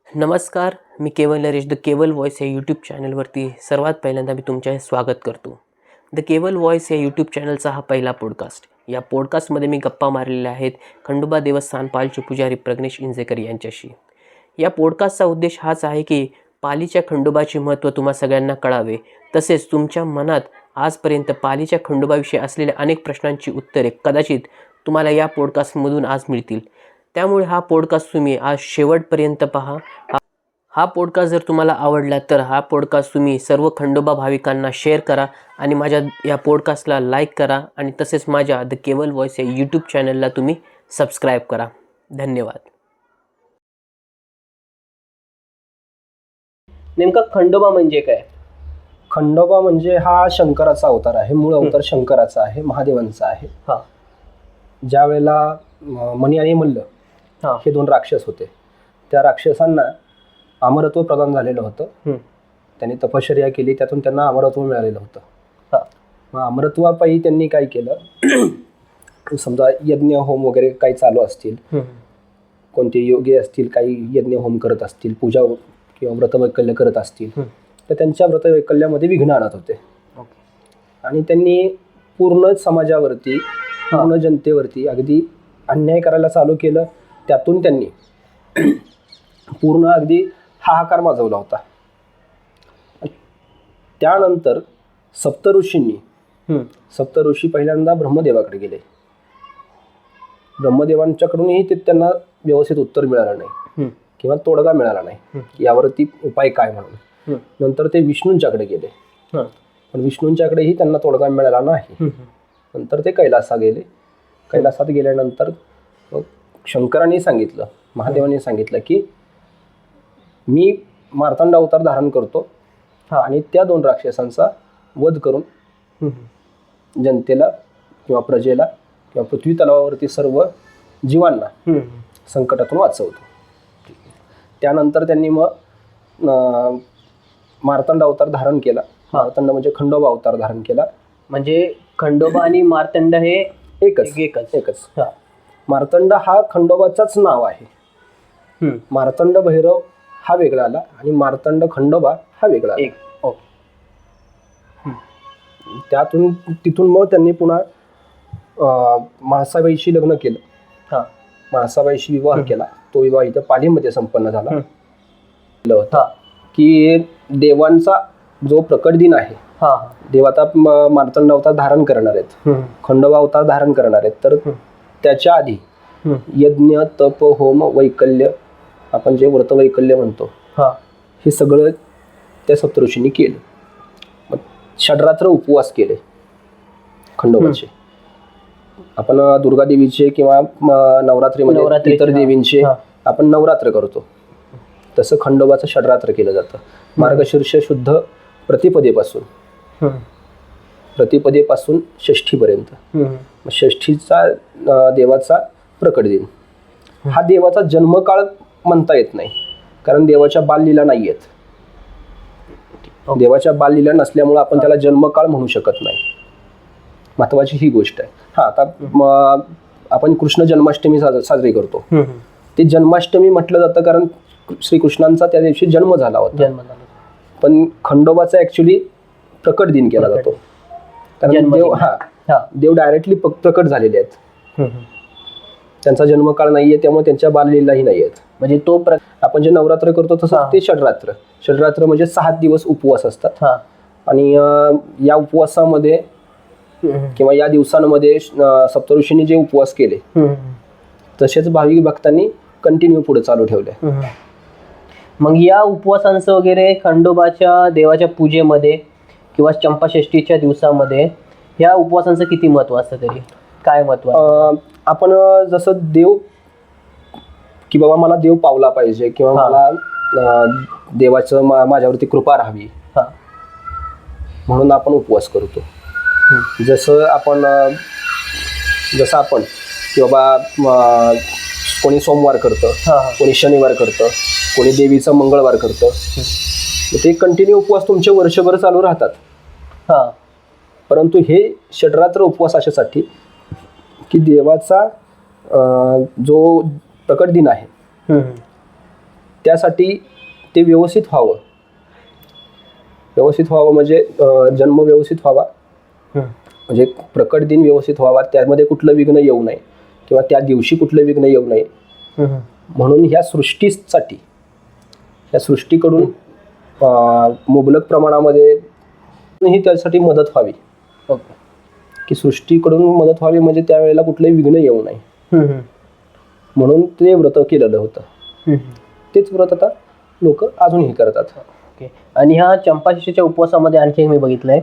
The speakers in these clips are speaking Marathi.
नमस्कार, मी केवल नरेश द केवल व्हॉइस या यूट्यूब चॅनलवरती सर्वात पहिल्यांदा मी तुमचे स्वागत करतो. द केवल व्हॉइस या यूट्यूब चॅनलचा हा पहिला पॉडकास्ट. या पॉडकास्टमध्ये मी गप्पा मारलेल्या आहेत खंडोबा देवस्थान पालचे पुजारी प्रज्ञेश इंजेकर यांच्याशी. या पॉडकास्टचा उद्देश हाच आहे की पालीच्या खंडोबाचे महत्त्व तुम्हा सगळ्यांना कळावे, तसेच तुमच्या मनात आजपर्यंत पालीच्या खंडोबाविषयी असलेल्या अनेक प्रश्नांची उत्तरे कदाचित तुम्हाला या पॉडकास्टमधून आज मिळतील. त्यामुळे हा पॉडकास्ट तुम्ही आज शेवटपर्यंत पहा. हा पॉडकास्ट जर तुम्हाला आवडला तर हा पॉडकास्ट तुम्ही सर्व खंडोबा भाविकांना शेअर करा आणि माझ्या या पॉडकास्टला लाईक करा आणि तसेच माझ्या द केवल व्हॉइस या यूट्यूब चॅनलला तुम्ही सबस्क्राईब करा. धन्यवाद. नेमका खंडोबा म्हणजे काय? खंडोबा म्हणजे हा शंकराचा अवतार आहे. मूळ अवतार शंकराचा आहे, महादेवांचा आहे. ज्या वेळेला मणी आणि मल्ल हे दोन राक्षस होते, त्या राक्षसांना अमरत्व प्रदान झालेलं होतं. त्यांनी तपश्चर्या केली, त्यातून त्यांना अमरत्व मिळालेलं होतं. मग अमरत्वापायी त्यांनी काय केलं, समजा यज्ञ होम वगैरे काही चालू असतील, कोणते योगी असतील काही यज्ञ होम करत असतील, पूजा किंवा व्रतवैकल्य करत असतील, तर त्यांच्या व्रतवैकल्यामध्ये विघ्न आणत होते. आणि त्यांनी पूर्ण समाजावरती, पूर्ण जनतेवरती अगदी अन्याय करायला चालू केलं. त्यातून त्यांनी पूर्ण अगदी हाहाकार माजवला होता. त्यानंतर सप्तऋषी पहिल्यांदा ब्रह्मदेवाकडे गेले. ब्रह्मदेवांच्याकडूनही त्यांना व्यवस्थित उत्तर मिळालं नाही किंवा तोडगा मिळाला नाही, यावरती उपाय काय म्हणून. नंतर ते विष्णूंच्याकडे गेले, पण विष्णूंच्याकडेही त्यांना तोडगा मिळाला नाही. नंतर ते कैलासात गेले. कैलासात गेल्यानंतर शंकरांनी सांगितलं, महादेवांनी सांगितलं की मी मार्तंड अवतार धारण करतो आणि त्या दोन राक्षसांचा वध करून जनतेला किंवा प्रजेला किंवा पृथ्वी तलावावरती सर्व जीवांना संकटातून वाचवतो. त्यानंतर त्यांनी मग मार्तंड अवतार धारण केला. मार्तंड म्हणजे खंडोबा अवतार धारण केला. म्हणजे खंडोबा आणि मार्तंड हे एकच. मार्तंड हा खंडोबाचाच नाव आहे. मार्तंड भैरव हा वेगळा आला आणि मार्तंड खंडोबा हा वेगळा आला. तिथून मग त्यांनी पुन्हा म्हाळसाबाईशी लग्न केलं. म्हाळसाबाईशी विवाह केला. तो विवाह इथं पालीमध्ये संपन्न झाला होता. की देवांचा जो प्रकट दिन आहे, देव आता मार्तंड अवतार धारण करणार आहेत, खंडोबा अवतार धारण करणार आहेत, तर त्याच्या आधी यज्ञ, तप, होम, वैकल्य, आपण जे व्रत वैकल्य म्हणतो, हे सगळं त्या सप्तऋषींनी केलं. मग षडरात्र उपवास केले खंडोबाचे. आपण दुर्गा देवीचे किंवा नवरात्रीमध्ये इतर देवींचे आपण नवरात्र करतो, तसं खंडोबाचं षडरात्र केलं जातं. मार्गशीर्ष शुद्ध प्रतिपदेपासून षष्ठीपर्यंत. षष्ठीचा देवाचा प्रकट दिन. हा देवाचा जन्मकाळ म्हणता येत नाही, कारण देवाच्या बाललीला नाही आहेत. देवाच्या बाललीला नसल्यामुळे आपण त्याला जन्मकाळ म्हणू शकत नाही. महत्वाची ही गोष्ट आहे. आता आपण कृष्ण जन्माष्टमी साजरी करतो. ते जन्माष्टमी म्हटलं जातं कारण श्रीकृष्णांचा त्या दिवशी जन्म झाला होता. पण खंडोबाचा ऍक्च्युली प्रकट दिन केला जातो, कारण देव डायरेक्टली प्रकट झालेले आहेत. त्यांचा जन्मकाळ नाहीये, त्यामुळे त्यांच्या बाललीलाही नाही आहेत. म्हणजे तो आपण जे नवरात्र करतो तसं ते षडरात्र म्हणजे 6 दिवस उपवास असतात. आणि या उपवासामध्ये किंवा या दिवसांमध्ये सप्तऋषींनी जे उपवास केले तसेच भाविक भक्तांनी कंटिन्यू पुढे चालू ठेवले. मग या उपवासांचं वगैरे खंडोबाच्या देवाच्या पूजेमध्ये किंवा चंपाषष्ठीच्या दिवसामध्ये या उपवासांचं किती महत्व असतं, तरी काय महत्व? आपण जसं देव की बाबा मला देव पावला पाहिजे किंवा मला देवाचं माझ्यावरती कृपा राहावी म्हणून आपण उपवास करतो. जसं आपण की बाबा कोणी सोमवार करतं, कोणी शनिवार करतं, कोणी देवीचं मंगळवार करतं. ते कंटिन्यू उपवास तुमचे वर्षभर चालू राहतात. परंतु हे षडरात्र उपवास अशासाठी की देवाचा जो प्रकट दिन आहे त्यासाठी ते व्यवस्थित व्हावं म्हणजे जन्म व्यवस्थित व्हावा, म्हणजे प्रकट दिन व्यवस्थित व्हावा, त्यामध्ये कुठलं विघ्न येऊ नये किंवा त्या दिवशी कुठलं विघ्न येऊ नये म्हणून ह्या सृष्टीकडून मुबलक प्रमाणामध्ये ही त्यासाठी मदत व्हावी, की सृष्टीकडून मदत व्हावी म्हणजे त्यावेळेला कुठलंही विघ्न येऊ नये म्हणून ते व्रत केलेलं होतं. तेच व्रत आता लोक अजूनही करतात. ओके. आणि ह्या चंपाषष्ठीच्या उपवासामध्ये आणखी मी बघितलंय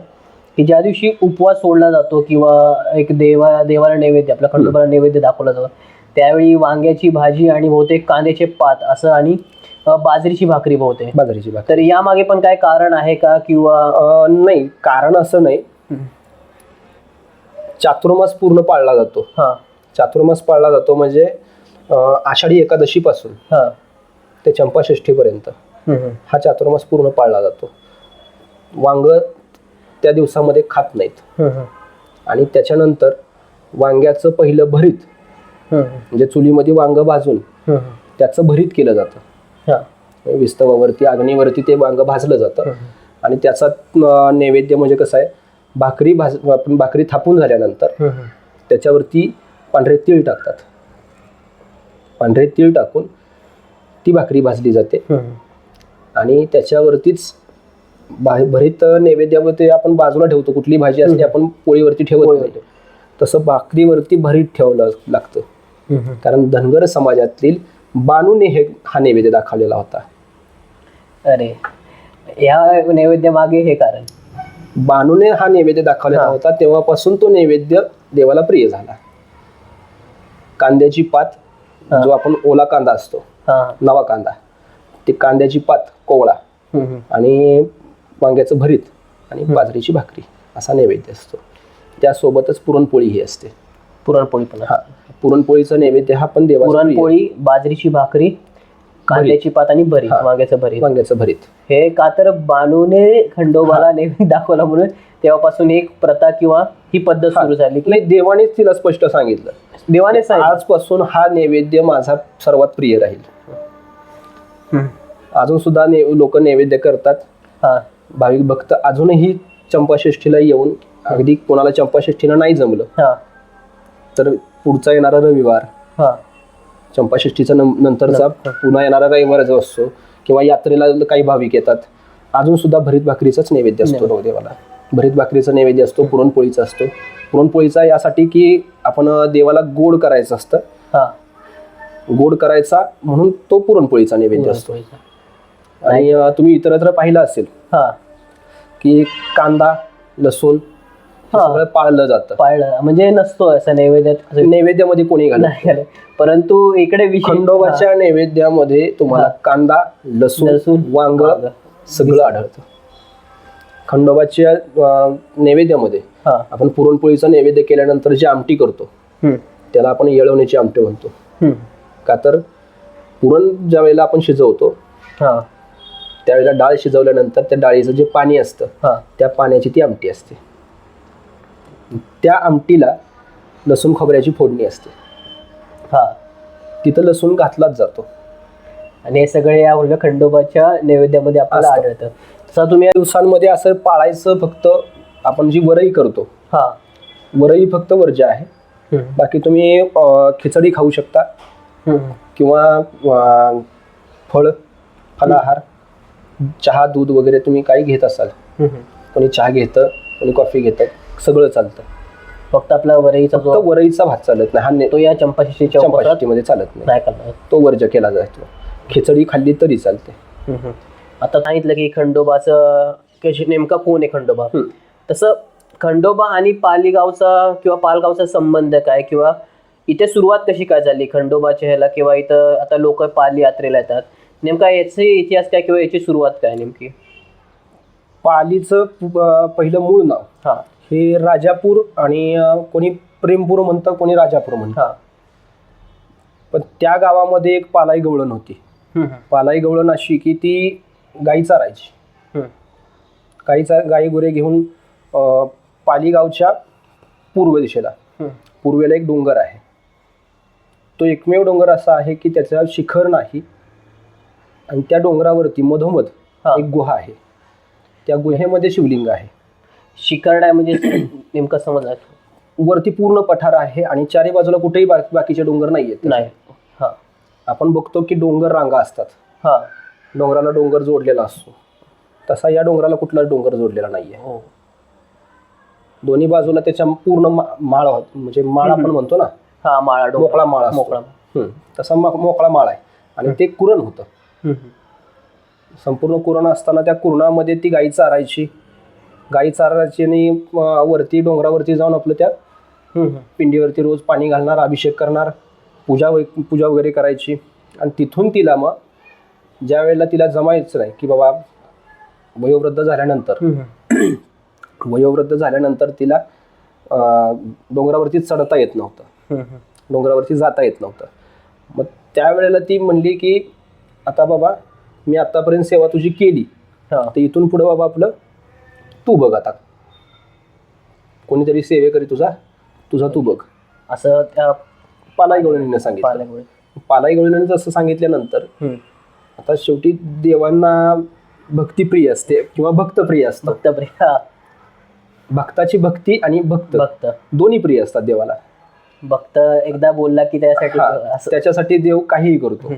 की ज्या दिवशी उपवास सोडला जातो किंवा एक देवाला नैवेद्य, आपल्या खंडोबाला नैवेद्य दाखवला जातो, त्यावेळी वांग्याची भाजी आणि बहुतेक कांद्याचे पात असं आणि बाजरीची भाकरी बहुतेक. बाजरीची भाकरी. तर यामागे पण काय कारण आहे का किंवा नाही, कारण असं नाही. चातुर्मास पूर्ण पाळला जातो. चातुर्मास पाळला जातो म्हणजे आषाढी एकादशी पासून ते चंपाषष्ठीपर्यंत हा चातुर्मास पूर्ण पाळला जातो. वांग त्या दिवसामध्ये खात नाहीत आणि त्याच्यानंतर वांग्याचं पहिलं भरीत, म्हणजे चुलीमध्ये वांग भाजून त्याचं भरीत केलं जातं. विस्तवावरती अग्नीवरती ते वांग भाजलं जातं आणि त्याचा नैवेद्य म्हणजे कसं आहे, भाकरी थापून झाल्यानंतर त्याच्यावरती पांढरे तीळ टाकतात. पांढरे तीळ टाकून ती भाकरी भाजली जाते आणि त्याच्यावरतीच भरीत नैवेद्यामध्ये आपण बाजूला ठेवतो. कुठली भाजी असते आपण पोळीवरती ठेवत नाही, तसं भाकरीवरती भरीत ठेवलं लागतं. कारण धनगर समाजातील बानूने हा नैवेद्य दाखवलेला होता. अरे, या नैवेद्य मागे हे कारण, बानूने हा नैवेद्य दाखवलेला होता, तेव्हापासून तो नैवेद्य देवाला प्रिय झाला. कांद्याची पात, जो आपण ओला कांदा असतो, नवा कांदा, ते कांद्याची पात कोवळा आणि वांग्याचं भरीत आणि बाजरीची भाकरी असा नैवेद्य असतो. त्यासोबतच पुरणपोळी ही असते. पुरणपोळी पण, पुरणपोळीचा नैवेद्य हा पण देवाला. पुरणपोळी, बाजरीची भाकरी, कांद्याची पात आणि भरीत, वांग्याचं भरीत. हे का तर बानूने खंडोबाला नैवेद्य दाखवला म्हणून तेव्हापासून एक प्रथा किंवा ही पद्धत सुरू झाली. नाही, देवानेच तिला स्पष्ट सांगितलं. देवाने आजपासून हा नैवेद्य माझा सर्वात प्रिय राहील. अजून सुद्धा लोक नैवेद्य करतात. भाविक भक्त अजूनही चंपाषष्ठीला येऊन, अगदी कोणाला चंपाषष्ठीला नाही जमलं तर पुढचा येणारा रविवार, चंपाषष्ठीचा नंतरचा पुन्हा येणारा रविवार जो असतो, किंवा यात्रेला काही भाविक येतात, अजून सुद्धा भरीत भाकरीचाच नैवेद्य असतो देवाला. भरीत भाकरीचा नैवेद्य असतो, पुरणपोळीचा असतो. पुरणपोळीचा यासाठी की आपण देवाला गोड करायचं असतं, गोड करायचा म्हणून तो पुरणपोळीचा नैवेद्य असतो. आणि तुम्ही इतरत्र पाहिलं असेल की कांदा, लसूण सगळं पाळलं जातं. म्हणजे नसतो असं नैवेद्यामध्ये कोणी घालत, परंतु इकडे खंडोबाच्या नैवेद्यामध्ये तुम्हाला कांदा, लसूण, वांग सगळं आढळतं. खंडोबाच्या नैवेद्यामध्ये आपण पुरणपोळीचा नैवेद्य केल्यानंतर जी आमटी करतो त्याला आपण येळवण्याची आमटी म्हणतो. का तर पुरण ज्या वेळेला आपण शिजवतो त्यावेळेला डाळ शिजवल्यानंतर त्या डाळीचं जे पाणी असतं त्या पाण्याची ती आमटी असते. त्या आमटीला लसूण खोबऱ्याची फोडणी असते. तिथं लसूण घातलाच जातो आणि हे सगळे या खंडोबाच्या नैवेद्यामध्ये आपल्याला आढळतं. तसं तुम्ही या दिवसांमध्ये असं पाळायचं, फक्त आपण जी वरई करतो, वरई फक्त वर्ज्य आहे. बाकी तुम्ही खिचडी खाऊ शकता किंवा फलाहार, चहा, दूध वगैरे तुम्ही काही घेत असाल, कोणी चहा घेतं, कोणी कॉफी घेतं, सगळं चालतं. फक्त आपला वरईचा भात चालत नाही. हा तो या चंपाषष्ठीमध्ये चालत नाही, तो वर्ज्य केला जातो. खिचडी खाल्ली तरी चालते. आता सांगितलं की खंडोबाचं नेमका कोण आहे खंडोबा, तसं खंडोबा आणि पालीगावचा किंवा पालगावचा संबंध काय, किंवा इथे सुरुवात कशी काय झाली खंडोबाच्या ह्याला, किंवा इथं आता लोक पाली यात्रेला येतात, नेमका याचे इतिहास काय किंवा याची सुरुवात काय नेमकी? पालीचं पहिलं मूळ नाव हे राजापूर, आणि कोणी प्रेमपूर म्हणतं, कोणी राजापूर म्हणतं. पण त्या गावामध्ये एक पालाई गवळण होती. पालाई गवळण अशी की ती गाई चारायची. गाई गुरे घेऊन पालीगावच्या पूर्व दिशेला, पूर्वेला एक डोंगर आहे. तो एकमेव डोंगर असा आहे की त्याचा शिखर नाही, आणि त्या डोंगरावरती मधोमध एक गुहा आहे. त्या गुहेमध्ये शिवलिंग आहे. शिखर आहे म्हणजे नेमकं समजलं. वरती पूर्ण पठार आहे आणि चारी बाजूला कुठेही बाकीचे डोंगर नाहीयेत. नाही. हा, आपण बघतो की डोंगर रांगा असतात. हा, डोंगराला डोंगर जोडलेला असतो. तसा या डोंगराला कुठलाच डोंगर जोडलेला नाहीये. हो. दोन्ही बाजूला त्याच्या पूर्ण माळ, म्हणजे माळ आपण म्हणतो ना, हा, माळा, मोकळा माळ असतो. मोकळा. तसा मोकळा माळ आहे आणि ते कुरण होतं. संपूर्ण कुरण असताना त्या कुरणामध्ये ती गाई चारायची. गाई चारायची आणि वरती डोंगरावरती जाऊन आपलं त्या पिंडीवरती रोज पाणी घालणार, अभिषेक करणार, पूजा वगैरे करायची. आणि तिथून तिला मग ज्या वेळेला तिला जमायचं नाही की बाबा वयोवृद्ध झाल्यानंतर तिला डोंगरावरती चढता येत नव्हतं, डोंगरावरती जाता येत नव्हतं. मग त्यावेळेला ती म्हणली की आता बाबा मी आतापर्यंत सेवा तुझी केली, तर इथून पुढे बाबा आपलं तू बघ, आता कोणीतरी सेवेकरी तुझा तू बघ, असं त्या पालाई गवळणीने सांगितलं. पालाई गवळणीने असं सांगितल्यानंतर आता शेवटी देवांना भक्तिप्रिय असते किंवा भक्तप्रिय असतं. भक्ताची भक्ती आणि भक्त दोन्ही प्रिय असतात देवाला. भक्त एकदा बोलला की त्याच्यासाठी देव काहीही करतो.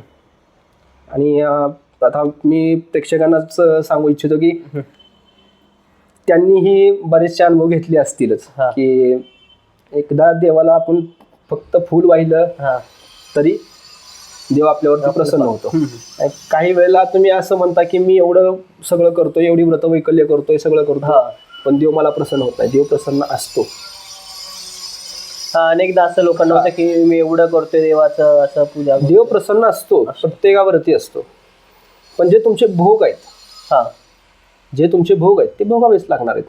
आणि आता मी प्रेक्षकांनाच सांगू इच्छितो की त्यांनीही बरेचसे अनुभव घेतले असतीलच की एकदा देवाला आपण फक्त फूल वाहिलं तरी देव आपल्यावरती प्रसन्न होतो. काही वेळेला तुम्ही असं म्हणता की मी एवढं सगळं करतोय, एवढी व्रतवैकल्य करतोय, सगळं करतो, पण देव मला प्रसन्न होत नाही. देव प्रसन्न असतो. अनेकदा असं लोकांना होतं की मी एवढं करतोय देवाचं, असं पूजा. देव प्रसन्न असतो, प्रत्येकावरती असतो. पण जे तुमचे भोग आहेत, ते भोगावेच लागणार आहेत.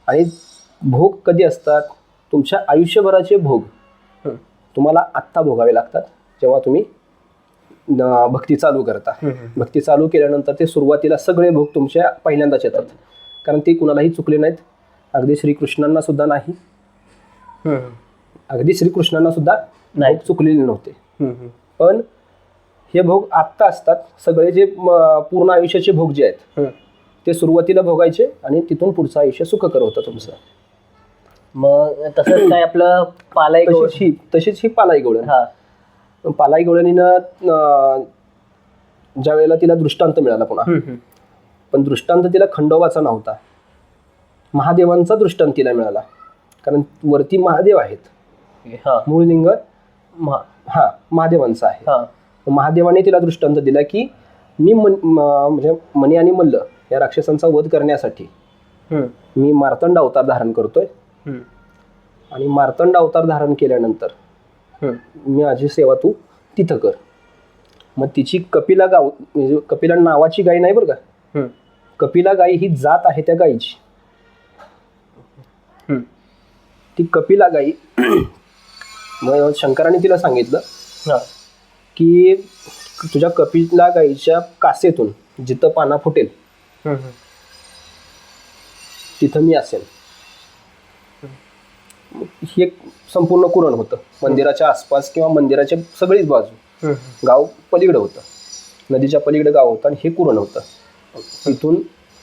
आणि भोग कधी असतात? तुमच्या आयुष्यभराचे भोग तुम्हाला आत्ता भोगावे लागतात जेव्हा तुम्ही भक्ती चालू करता. भक्ती चालू केल्यानंतर ते सुरुवातीला सगळे भोग तुमच्या पहिल्यांदाच येतात, कारण ते कुणालाही चुकले नाहीत. अगदी श्रीकृष्णांना सुद्धा भोग चुकलेले नव्हते. पण हे भोग आत्ता असतात. सगळे जे पूर्ण आयुष्याचे भोग जे आहेत ते सुरुवातीला भोगायचे आणि तिथून पुढचं आयुष्य सुखकर होतं तुमचं. मग तसंच काय आपलं तशीच ही पालाई गवळण. पालाई गवळणीनं ज्या वेळेला तिला दृष्टांत मिळाला पुन्हा, पण दृष्टांत तिला खंडोबाचा नव्हता, महादेवांचा दृष्टांत तिला मिळाला. कारण वरती महादेव आहेत, मूळ लिंग महादेवांचं आहे. महादेवाने तिला दृष्टांत दिला की मी म्हणजे मणी आणि मल्ल या राक्षसांचा वध करण्यासाठी मी मार्तंड अवतार धारण करतोय. आणि मार्तंड अवतार धारण केल्यानंतर माझी सेवा तू तिथं कर. मग तिची कपिला गाव, म्हणजे कपिला नावाची गाय नाही बरं का, कपिला गाय ही जात आहे त्या गायीची. ती कपिला गाई मग शंकराने तिला सांगितलं की तुझ्या कपिला गाईच्या कासेतून जिथं पाना फुटेल तिथं मी असेल. ही एक संपूर्ण कुरण होतं. मंदिराच्या आसपास किंवा मंदिराच्या सगळीच बाजू गाव पलीकडे होतं, नदीच्या पलीकडे गाव होतं आणि हे कुरण होतं. तिथून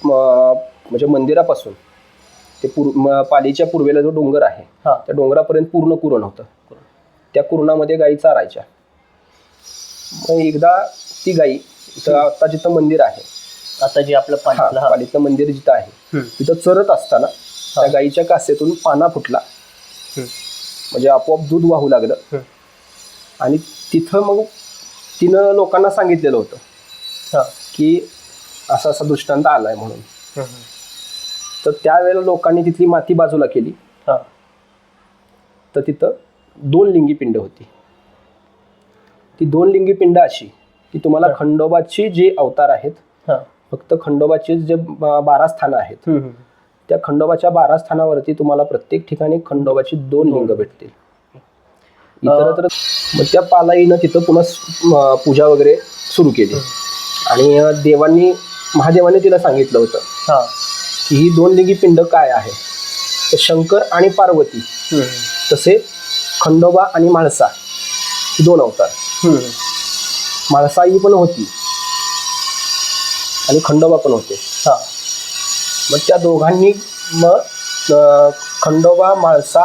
म्हणजे मंदिरापासून ते पालीच्या पूर्वेला जो डोंगर आहे त्या डोंगरापर्यंत पूर्ण कुरण होतं. त्या कुरणामध्ये गायी चारायच्या. मग एकदा ती गाई आता जिथं मंदिर आहे, आता जे आपलं पालीतलं मंदिर जिथं आहे तिथं चरत असताना त्या गाईच्या कासेतून पाना फुटला, म्हणजे आपोआप दूध वाहू लागलं. आणि तिथं मग तिनं लोकांना सांगितलेलं होतं की असा असा दृष्टांत आलाय म्हणून. तर त्यावेळेला लोकांनी तिथली माती बाजूला केली. तर तिथं 2 लिंगी पिंड होती. ती 2 लिंगी पिंड अशी की तुम्हाला खंडोबाची जे अवतार आहेत, फक्त खंडोबाचे जे 12 स्थानं आहेत, त्या खंडोबाच्या 12 स्थानावरती तुम्हाला प्रत्येक ठिकाणी खंडोबाची 2 लिंग भेटतील. इतरत्र मग त्या पालाईनं तिथं पुन्हा पूजा वगैरे सुरू केली. आणि महादेवाने तिला सांगितलं होतं की ही 2 लिंगी पिंड काय आहे. तर शंकर आणि पार्वती, तसे खंडोबा आणि म्हाळसा ही 2 अवतार. म्हाळसा ही पण होती आणि खंडोबा पण होते. हा. मग त्या दोघांनी मग खंडोबा, म्हाळसा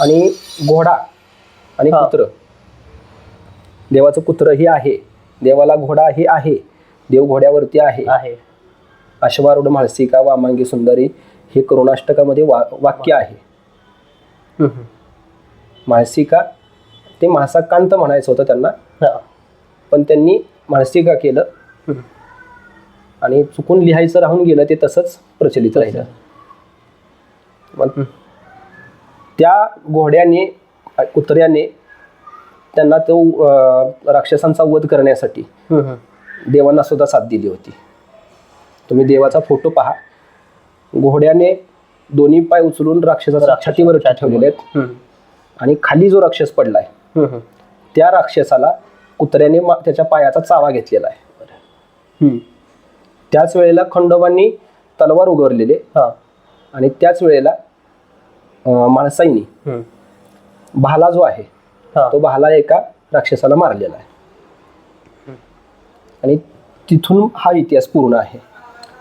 आणि घोडा आणि हा. कुत्र, देवाचं कुत्र हे आहे, देवाला घोडा हे आहे, देव घोड्यावरती आहे. अश्वारूढ म्हाळसिका वामांगी सुंदरी हे करुणाष्टकामध्ये वाक्य आहे. म्हाळसिका ते म्हाळसाकांत म्हणायचं होतं त्यांना, पण त्यांनी म्हाळसिका केलं आणि चुकून लिहायचं राहून गेलं, ते तसंच प्रचलित राहिलं. मग त्या घोड्याने, कुत्र्याने त्यांना तो राक्षसांचा वध करण्यासाठी देवांना सुद्धा साथ दिली होती. तुम्ही देवाचा फोटो पहा, घोड्याने दोन्ही पाय उचलून राक्षसाच्या छातीवर ठेवलेले आहेत आणि खाली जो राक्षस पडलाय त्या राक्षसाला कुत्र्याने त्याच्या पायाचा चावा घेतलेला आहे. त्याच वेळेला खंडोबांनी तलवार उगारलेले आणि त्याच वेळेला माणसाईनी भाला जो आहे तो भाला एका राक्षसाला मारलेला आहे आणि तिथून हा इतिहास पूर्ण आहे.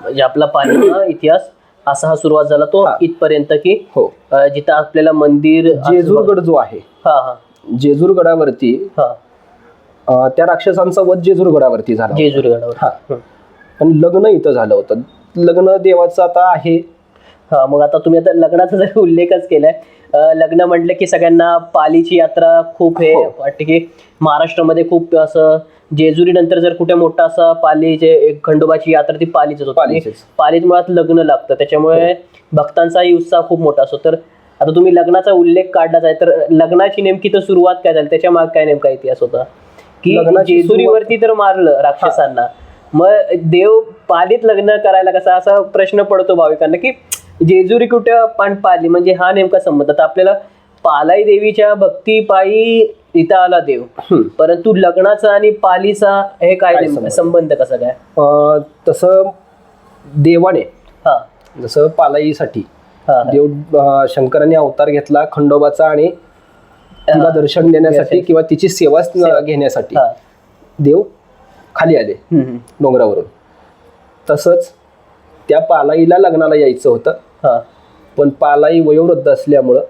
म्हणजे आपला पालीचा इतिहास असा हा सुरुवात झाला तो इथपर्यंत की हो, जिथं आपल्याला मंदिर जेजूरगड जो आहे, जेजूरगडावरती त्या राक्षसांचा वध जेजूरगडावरती झाला. जेजूरगडावर पण लग्न इथं झालं होतं. लग्न देवाचं आता आहे. हा, मग आता तुम्ही आता लग्नाचा जर उल्लेखच केलाय, लग्न म्हटलं की सगळ्यांना पालीची यात्रा खूप हे वाटते की महाराष्ट्रामध्ये खूप असं जेजुरी नंतर जर कुठे मोठा असा पालीचे खंडोबाची यात्रा ती पालीच होती. पालीत मुळात लग्न लागतं, त्याच्यामुळे भक्तांचाही उत्साह खूप मोठा असतो. तर आता तुम्ही लग्नाचा उल्लेख काढलाच आहे, तर लग्नाची नेमकी तर सुरुवात काय झाली, त्याच्या मागे काय नेमका इतिहास होता की जेजुरीवरती तर मारलं राक्षसांना, मग देव पालीत लग्न करायला कसा, असा प्रश्न पडतो भाविकांना की जेजुरी कुठे पण पाली, म्हणजे हा नेमका संबंध. आता आपल्याला पालाई देवीच्या भक्तीपायी इथं आला देव, परंतु लग्नाचा आणि पालीचा हे काय संबंध कसा काय? तसं देवाने जसं पालाईसाठी देव शंकराने अवतार घेतला खंडोबाचा आणि तिला दर्शन देण्यासाठी किंवा तिची सेवा घेण्यासाठी देव खाली आले डोंगरावरून, तसंच त्या पालाईला लग्नाला यायचं होतं, पण पालाई वयोवृद्ध असल्यामुळं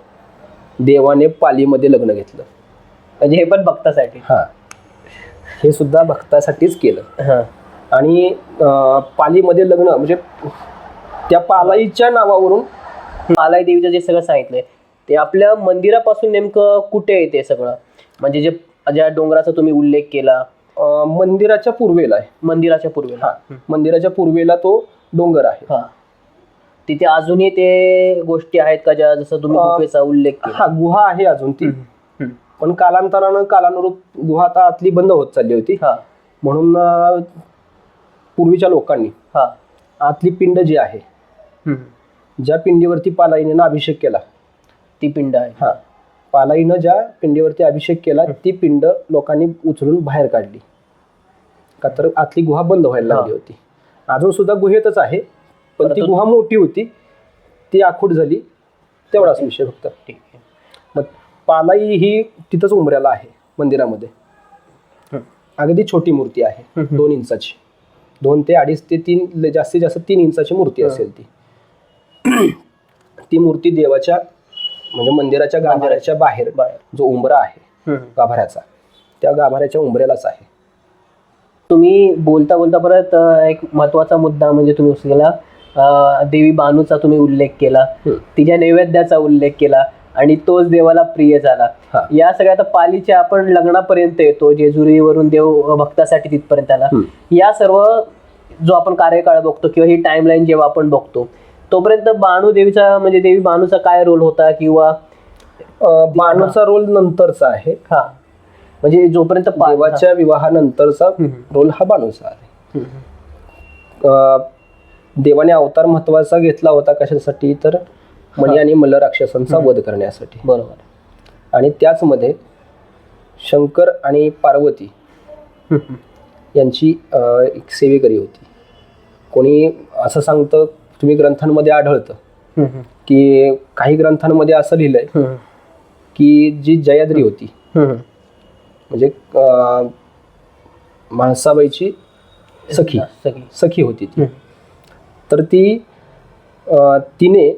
देवाने पालीमध्ये लग्न घेतलं. म्हणजे हे पण भक्तासाठी, हे सुद्धा भक्तासाठीच केलं. आणि पालीमध्ये लग्न म्हणजे त्या पालाईच्या नावावरून, पालाई देवीचं जे सगळं सांगितलंय ते आपल्या मंदिरापासून नेमकं कुठे येते सगळं, म्हणजे जे ज्या डोंगराचा तुम्ही उल्लेख केला, मंदिराच्या पूर्वेला आहे. मंदिराच्या पूर्वेला तो डोंगर आहे. तिथे अजूनही ते गोष्टी आहेत का ज्या, जसं तुम्ही गुहेचा उल्लेख केला? गुहा आहे अजून ती, पण कालांतरानं कालानुरूप गुहा आता आतली बंद होत चालली होती, म्हणून पूर्वीच्या लोकांनी आतली पिंड जी आहे, ज्या पिंडीवरती पालाईने अभिषेक केला ती पिंड आहे. पालाईनं ज्या पिंडीवरती अभिषेक केला ती पिंड लोकांनी उचलून बाहेर काढली, का तर आतली गुहा बंद व्हायला लागली होती. अजून सुद्धा गुहेतच आहे, पण ती गुहा मोठी होती, ती आखूड झाली, तेवढाच विषय फक्त. मग पालाई ही तिथंच उंबऱ्याला आहे मंदिरामध्ये. अगदी छोटी मूर्ती आहे, 2 इंचाची, 2 ते 2.5 ते 3, जास्तीत जास्त 3 इंचाची मूर्ती असेल ती. ती मूर्ती देवाच्या म्हणजे मंदिराच्या गाभाऱ्याच्या बाहेर जो उंबरा आहे गाभाऱ्याचा, त्या गाभाऱ्याच्या उंबऱ्यालाच आहे. तुम्ही बोलता बोलता परत एक महत्वाचा मुद्दा म्हणजे तुम्ही केला, देवी बानूचा तुम्ही उल्लेख केला, तिच्या नैवेद्याचा उल्लेख केला आणि तोच देवाला प्रिय झाला. या सगळ्या आता पालीच्या आपण लग्नापर्यंत येतो, जेजुरीवरून देव भक्तासाठी तिथपर्यंत आला. या सर्व जो आपण कार्यकाळ बघतो किंवा ही टाइमलाईन जेव्हा आपण बघतो, तोपर्यंत बाणू देवीचा म्हणजे देवी बाणूचा काय रोल होता, किंवा बाणूचा रोल नंतरचा आहे. म्हणजे जोपर्यंत देवाच्या विवाहानंतरचा रोल हा बाणूचा आहे. देवाने अवतार महत्वाचा घेतला होता कशासाठी, तर मणी आणि मल्ल राक्षसांचा वध करण्यासाठी. बरोबर. आणि त्याच मध्ये शंकर आणि पार्वती यांची एक सेवेकरी होती. कोणी असं सांगतं, तुम्ही ग्रंथांमध्ये आढळतं की काही ग्रंथांमध्ये असं लिहिलंय की जी जयाद्री होती, म्हणजे म्हाळसाबाईची सखी सखी सखी होती ती. तर ती तिने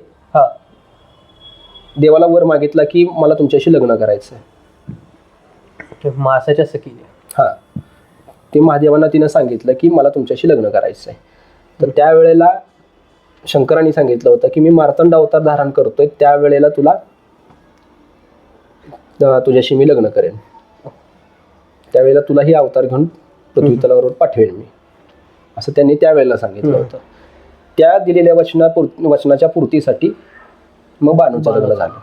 देवाला वर मागितला की मला तुमच्याशी लग्न करायचं आहे. मासाच्या सखीने ते महादेवांना तिनं सांगितलं की मला तुमच्याशी लग्न करायचं आहे. तर त्यावेळेला शंकरांनी सांगितलं होतं की मी मार्तंड अवतार धारण करतोय, त्यावेळेला तुझ्याशी मी लग्न करेन, त्यावेळेला तुलाही अवतार घेऊन पृथ्वी तलावर पाठवेन मी, असं त्यांनी त्यावेळेला सांगितलं होतं. त्या दिलेल्या वचनाच्या पूर्तीसाठी मग बाणूचं लग्न झालं.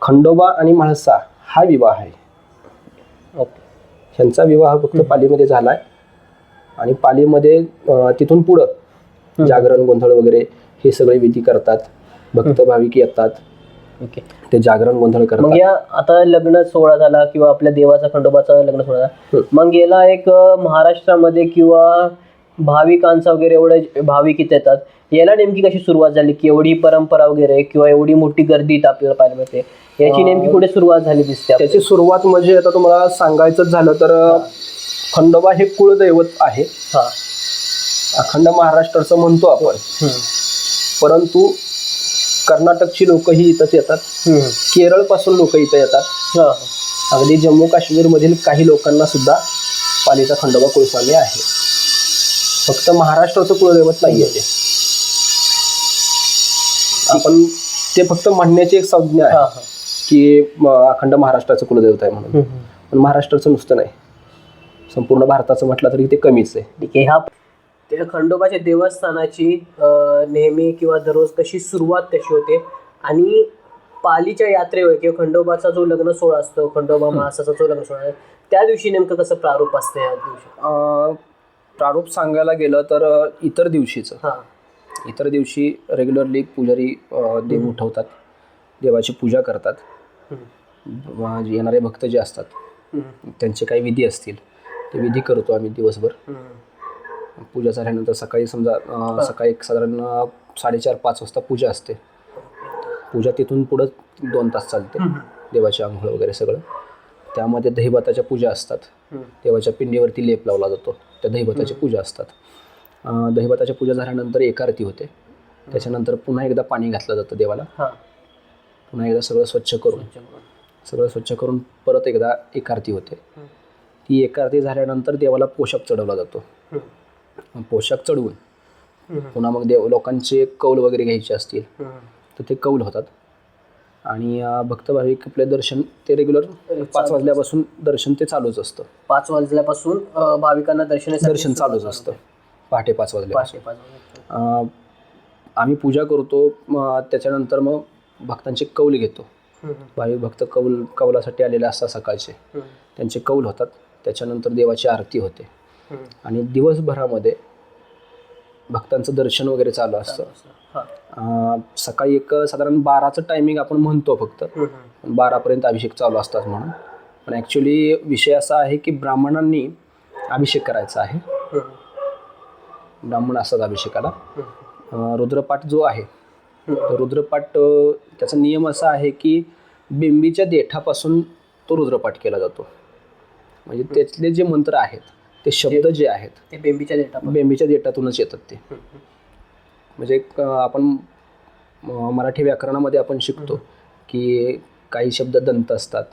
खंडोबा आणि म्हाळसा हा विवाह आहे. ह्यांचा विवाह फक्त पालीमध्ये झालाय आणि पालीमध्ये तिथून पुढं जागरण गोंधळ वगैरे हे सगळे विधी करतात. भक्त भाविक येतात, ते जागरण गोंधळ करतात. मग या आता लग्न सोहळा झाला किंवा आपल्या देवाचा खंडोबाचा लग्न सोहळा झाला, मग याला एक महाराष्ट्रामध्ये किंवा भाविकांचा वगैरे एवढे भाविक इथे येतात, याला नेमकी कशी सुरुवात झाली की एवढी परंपरा वगैरे किंवा एवढी मोठी गर्दी इथं आपल्याला पाहायला मिळते, याची नेमकी कुठे सुरुवात झाली दिसते? त्याची सुरुवात म्हणजे आता तुम्हाला सांगायचं झालं तर खंडोबा हे कुळदैवत आहे. अखंड महाराष्ट्राचं म्हणतो आपण, परंतु कर्नाटकची लोकही इथंच येतात, केरळ पासून लोक इथं येतात, अगदी जम्मू काश्मीर मधील काही लोकांना सुद्धा पालीचा खंडोबा कुलस्वामी आहे. फक्त महाराष्ट्राचं कुळदैवत नाहीये ते. आपण ते फक्त म्हणण्याची एक संज्ञा आहे की अखंड महाराष्ट्राचं कुलदैवत आहे म्हणून, पण महाराष्ट्राचं नुसतं नाही, संपूर्ण भारताचं म्हटलं तरी ते कमीच आहे. ठीक आहे. त्या खंडोबाच्या देवस्थानाची नेहमी किंवा दररोज सुरुवात कशी होते आणि पालीच्या यात्रेवर किंवा खंडोबाचा जो लग्न सोहळा असतो, खंडोबा महासाचा जो लग्न सोहळा, त्या दिवशी नेमकं कसं प्रारूप असतं? या दिवशी प्रारूप सांगायला गेलं तर इतर दिवशी रेग्युलरली पुजारी देव उठवतात, देवाची पूजा करतात. येणारे भक्त जे असतात त्यांचे काही विधी असतील ते विधी करतो आम्ही दिवसभर. पूजा झाल्यानंतर सकाळी समजा सकाळी साधारण 4:30-5 वाजता पूजा असते. पूजा तिथून पुढं 2 तास चालते. देवाची आंघोळ वगैरे सगळं. त्यामध्ये दहीभाताच्या पूजा असतात. देवाच्या पिंडीवरती लेप लावला जातो, त्या दहीभाताची पूजा असतात. दहीभाताच्या पूजा झाल्यानंतर एक आरती होते. त्याच्यानंतर पुन्हा एकदा पाणी घातलं जातं देवाला. पुन्हा एकदा सगळं स्वच्छ करून परत एकदा एक आरती होते. ती एक आरती झाल्यानंतर देवाला पोशाख चढवला जातो. पोशाख चढवून पुन्हा मग लोकांचे कौल वगैरे घ्यायचे असतील तर ते कौल होतात. आणि भक्त भाविक आपले दर्शन ते रेग्युलर 5 वाजल्यापासून दर्शन ते चालूच असतं. 5 वाजल्यापासून भाविकांना दर्शन चालूच असतं. पहाटे 5 वाजल्यापासून आम्ही पूजा करतो. त्याच्यानंतर मग भक्तांचे कौल घेतो. भाविक भक्त कौलासाठी आलेले असतात सकाळचे, त्यांचे कौल होतात. त्याच्यानंतर देवाची आरती होते आणि दिवसभरामध्ये भक्तांचं दर्शन वगैरे चालू असतं. सकाळी एक साधारण 12चं टायमिंग आपण म्हणतो, फक्त 12पर्यंत अभिषेक चालू असतात म्हणून. पण ॲक्च्युली विषय असा आहे की ब्राह्मणांनी अभिषेक करायचा आहे. ब्राह्मण असतात अभिषेकाला. रुद्रपाठ जो आहे तो रुद्रपाठ, त्याचा नियम असा आहे की बिंबीच्या देठापासून तो रुद्रपाठ केला जातो. म्हणजे त्यातले जे मंत्र आहेत, ते शब्द जे आहेत ते बेंबीच्या देठातूनच येतात ते. म्हणजे आपण मराठी व्याकरणामध्ये आपण शिकतो की काही शब्द दंत असतात,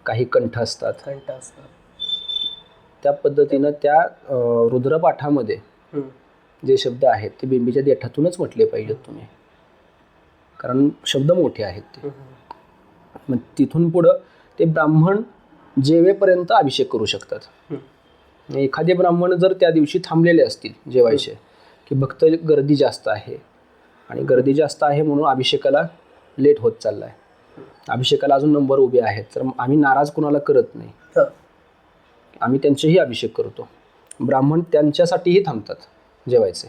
काही कंठ असतात. त्या पद्धतीनं त्या रुद्रपाठामध्ये जे शब्द आहेत ते बिंबीच्या देठातूनच म्हटले पाहिजेत तुम्ही, कारण शब्द मोठे आहेत ते. मग तिथून पुढं ते ब्राह्मण जेवेपर्यंत अभिषेक करू शकतात. एखादे ब्राह्मण जर त्या दिवशी थांबलेले असतील जेवायचे, की भक्त गर्दी जास्त आहे आणि गर्दी जास्त आहे म्हणून अभिषेकाला लेट होत चालला आहे, अभिषेकाला अजून नंबर उभे आहेत, तर आम्ही नाराज कुणाला करत नाही, आम्ही त्यांचेही अभिषेक करतो. ब्राह्मण त्यांच्यासाठीही थांबतात जेवायचे.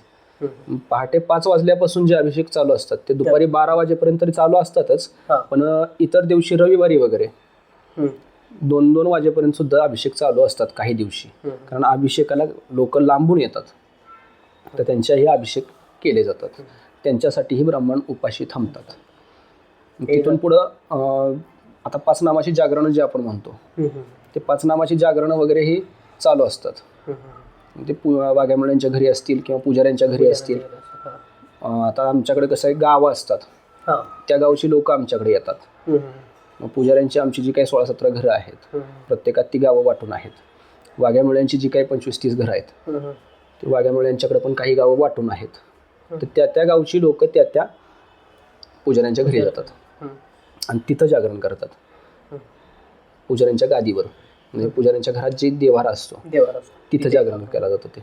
पहाटे 5 वाजल्यापासून जे अभिषेक चालू असतात ते दुपारी 12 वाजेपर्यंत तरी चालू असतातच. पण इतर दिवशी रविवारी वगैरे 2-2 वाजेपर्यंत सुद्धा अभिषेक चालू असतात काही दिवशी. कारण अभिषेकाला लोक लांबून येतात, तर त्यांच्याही अभिषेक केले जातात. त्यांच्यासाठीही ब्राह्मण उपाशी थांबतात. तिथून पुढं आता 5 नामाची जागरणं जे आपण म्हणतो, ते 5 नामाची जागरणं वगैरे ही चालू असतात. ते वाघ्यामुळ्यांच्या घरी असतील किंवा पुजाऱ्यांच्या घरी असतील. आता आमच्याकडे कसं आहे, गावं असतात, त्या गावची लोक आमच्याकडे येतात. मग पुजाऱ्यांची आमची जी काही 16-17 घरं आहेत, प्रत्येकात ती गावं वाटून आहेत. वाघ्यामुळ्यांची जी काही 25-30 घरं आहेत, ती वाघ्यामुळ्यांच्याकडे पण काही गावं वाटून आहेत. तर त्या गावची लोक त्या पुजाऱ्यांच्या घरी जातात आणि तिथं जागरण करतात. पुजाऱ्यांच्या गादीवर, म्हणजे पुजाऱ्यांच्या घरात जे देवारा असतो तिथं जागरण केलं जातं ते.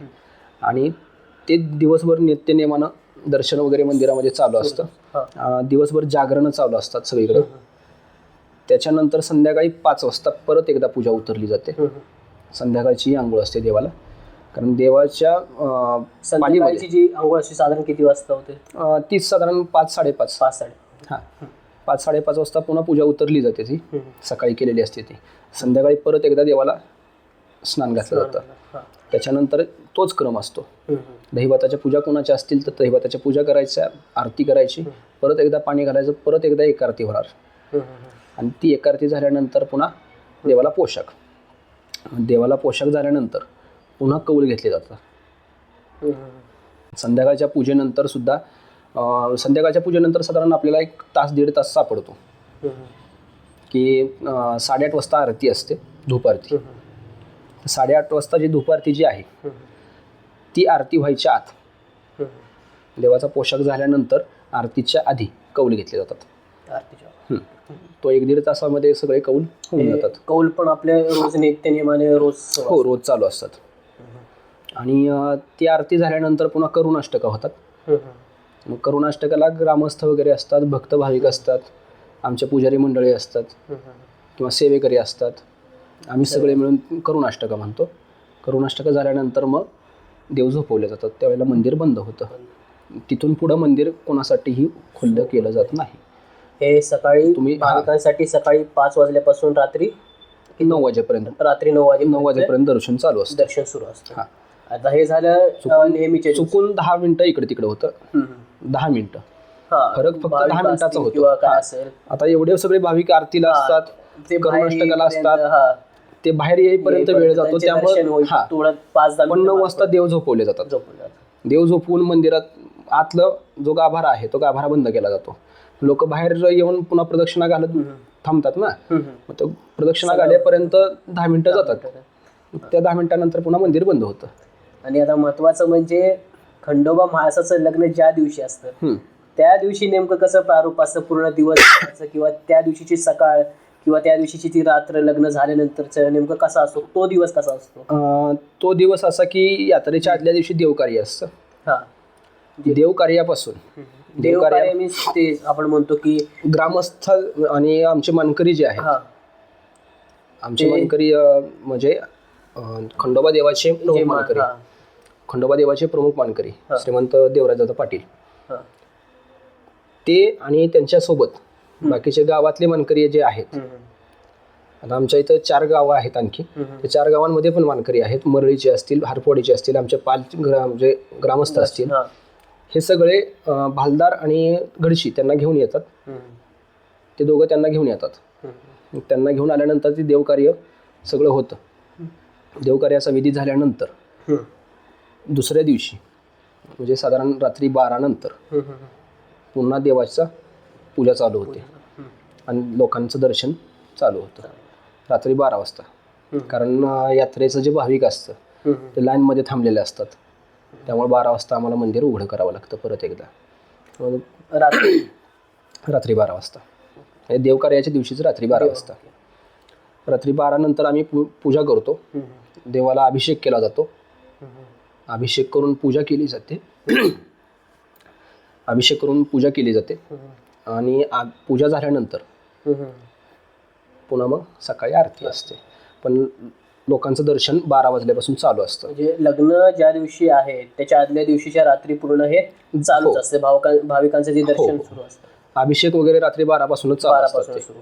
आणि ते दिवसभर नित्यनेमानं दर्शन वगैरे मंदिरामध्ये चालू असतं. दिवसभर जागरणं चालू असतात सगळीकडे. त्याच्यानंतर संध्याकाळी 5 वाजता परत एकदा पूजा उतरली जाते. संध्याकाळची आंघोळ असते देवाला, कारण देवाच्या संध्याकाळची जी आंघोळ असते साधारण किती वाजता होते? ती साधारण 5-5:30. हां, 5-5:30 वाजता पुन्हा पूजा उतरली जाते. ती सकाळी केलेली असते ती. संध्याकाळी परत एकदा देवाला स्नान घातलं जातं. त्याच्यानंतर तोच क्रम असतो. दहीभाताच्या पूजा कोणाच्या असतील तर दहीभाताच्या पूजा करायच्या, आरती करायची, परत एकदा पाणी घालायचं, परत एकदा एक आरती होणार. आणि ती एक आरती झाल्यानंतर पुन्हा देवाला पोशाख. देवाला पोशाख झाल्यानंतर पुन्हा कौल घेतले जातात. संध्याकाळच्या पूजेनंतर सुद्धा साधारण आपल्याला 1-1.5 तास सापडतो. की 8:30 वाजता आरती असते, धूप आरती. 8:30 वाजता जी धूप आरती जी आहे ती आरती व्हायच्या आत, देवाचा पोशाख झाल्यानंतर आरतीच्या आधी कौल घेतले जातात. तो 1-1.5 तासामध्ये सगळे कौल होऊन जातात. कौल पण आपल्या रोज नित्यनेमाने रोज चालू असतात. आणि ती आरती झाल्यानंतर पुन्हा करुणाष्टका होतात. मग करुणाष्टकाला ग्रामस्थ वगैरे असतात, भक्त भाविक असतात, आमच्या पुजारी मंडळी असतात किंवा सेवेकरी असतात. आम्ही सगळे मिळून करुणाष्टका म्हणतो. करुणाष्टका झाल्यानंतर मग देव झोपवले जातात. त्यावेळेला मंदिर बंद होतं. तिथून पुढं मंदिर कोणासाठीही खुलं केलं जात नाही. हे सकाळी भाविकांसाठी सकाळी 5 वाजल्यापासून रात्री 9 वाजेपर्यंत, रात्री 9 वाजेपर्यंत दर्शन चालू असतं. दर्शन सुरू असतं. आता हे झालं नेहमीचे. चुकून 10 मिनिटं इकडे तिकडे होतं. 10 मिनिटं फरक, फक्त 10 मिनिटाचा होतो. आता एवढे सगळे भाविक आरतीला असतात, ते करुणाष्टकाला असतात, ते बाहेर येईपर्यंत वेळ जातो. त्यामुळे 9 वाजता देव झोपवले जातात. देव झोपवून मंदिरात आतलं जो गाभारा आहे तो गाभारा बंद केला जातो. लोक बाहेर येऊन पुन्हा प्रदक्षिणा घालत थांबतात ना, मग तो प्रदक्षिणा घालेपर्यंत 10 मिनिटं जातात. त्या 10 मिनिटानंतर पुन्हा मंदिर बंद होतं. आणि आता महत्वाचं म्हणजे खंडोबा महाराजाचं लग्न ज्या दिवशी असतं त्या दिवशी नेमकं कसं प्रारूप असतं, पूर्ण दिवस किंवा त्या दिवशीची सकाळ किंवा त्या दिवशीची ती रात्र, लग्न झाल्यानंतरचं नेमकं कसा असतो, तो दिवस कसा असतो? तो दिवस असा की यात्रेच्या आदल्या दिवशी देवकार्य असतं. देवकार्यापासून देवकार्य मीन्स ते आपण म्हणतो की ग्रामस्थ आणि आमचे मानकरी जे आहेत, आमचे मानकरी म्हणजे खंडोबा देवाचे प्रमुख मानकरी, खंडोबा देवाचे प्रमुख मानकरी श्रीमंत देवराजदादा पाटील, ते आणि त्यांच्यासोबत बाकीचे गावातले मानकरी जे आहेत. आता आमच्या इथं 4 गावं आहेत आणखी. त्या 4 गावांमध्ये पण मानकरी आहेत. मरळीचे असतील, हारपवाडीचे असतील, आमचे 5 म्हणजे ग्रामस्थ असतील. हे सगळे भालदार आणि गडशी त्यांना घेऊन येतात. ते दोघं त्यांना घेऊन येतात. त्यांना घेऊन आल्यानंतर ते देवकार्य सगळं होतं. देवकार्याचा विधी झाल्यानंतर दुसऱ्या दिवशी म्हणजे साधारण रात्री 12 नंतर पुन्हा देवाचा पूजा चालू होते आणि लोकांचं दर्शन चालू होतं रात्री 12 वाजता. कारण यात्रेचं जे भाविक असतं ते लाईनमध्ये थांबलेले असतात. त्यामुळे 12 वाजता आम्हाला मंदिर उघडं करावं लागतं परत एकदा, रात्री 12 वाजता. हे देवकार्याच्या दिवशीच रात्री 12 वाजता. रात्री 12 नंतर आम्ही पूजा करतो. देवाला अभिषेक केला जातो. अभिषेक करून पूजा केली जाते. अभिषेक करून पूजा केली जाते आणि पूजा झाल्यानंतर पुन्हा मग सकाळी आरती असते. पण लोकांचं दर्शन 12 वाजल्यापासून चालू असतं. म्हणजे लग्न ज्या दिवशी आहे त्याच्या आदल्या दिवशीच्या रात्री पूर्ण हे चालूच असते. भाविकांचं जे दर्शन सुरू असतं. अभिषेक वगैरे रात्री 12 पासूनच चालू असतात.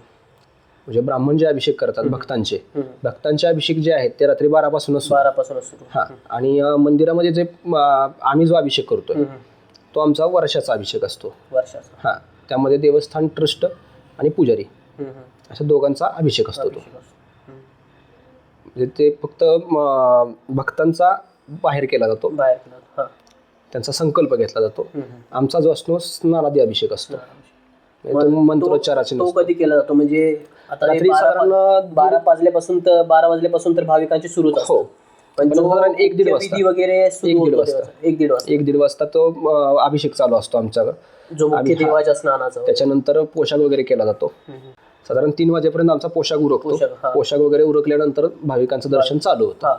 म्हणजे ब्राह्मण जे अभिषेक करतात भक्तांचे अभिषेक जे आहेत ते रात्री 12 पासूनच सुरू. हा. आणि मंदिरामध्ये जे आम्ही जो अभिषेक करतोय तो आमचा वर्षाचा अभिषेक असतो. हा. त्यामध्ये देवस्थान ट्रस्ट आणि पुजारी अशा दोघांचा अभिषेक असतो. तो म्हणजे ते फक्त भक्तांचा बाहेर केला जातो, बाहेर केला जातो. त्यांचा संकल्प घेतला जातो. आमचा जो असतो स्नानादी अभिषेक असतो, मग मंत्रोच्चाराचे तो कधी केला जातो? म्हणजे आता रात्री साधारण 12 वाजल्यापासून तर भाविकांची सुरूच असतो. पण साधारण 1-1:30 वाजता विधी वगैरे सुरू होतो 1-1:30 वाजता तो अभिषेक चालू असतो आमचा, जो मुख्य देवाच्या स्नानाचा. त्याच्यानंतर पोशाख वगैरे केला जातो. साधारण 3 वाजेपर्यंत आमचा पोशाख उरकतो. पोशाख वगैरे उरकल्यानंतर भाविकांचं दर्शन चालू होतं.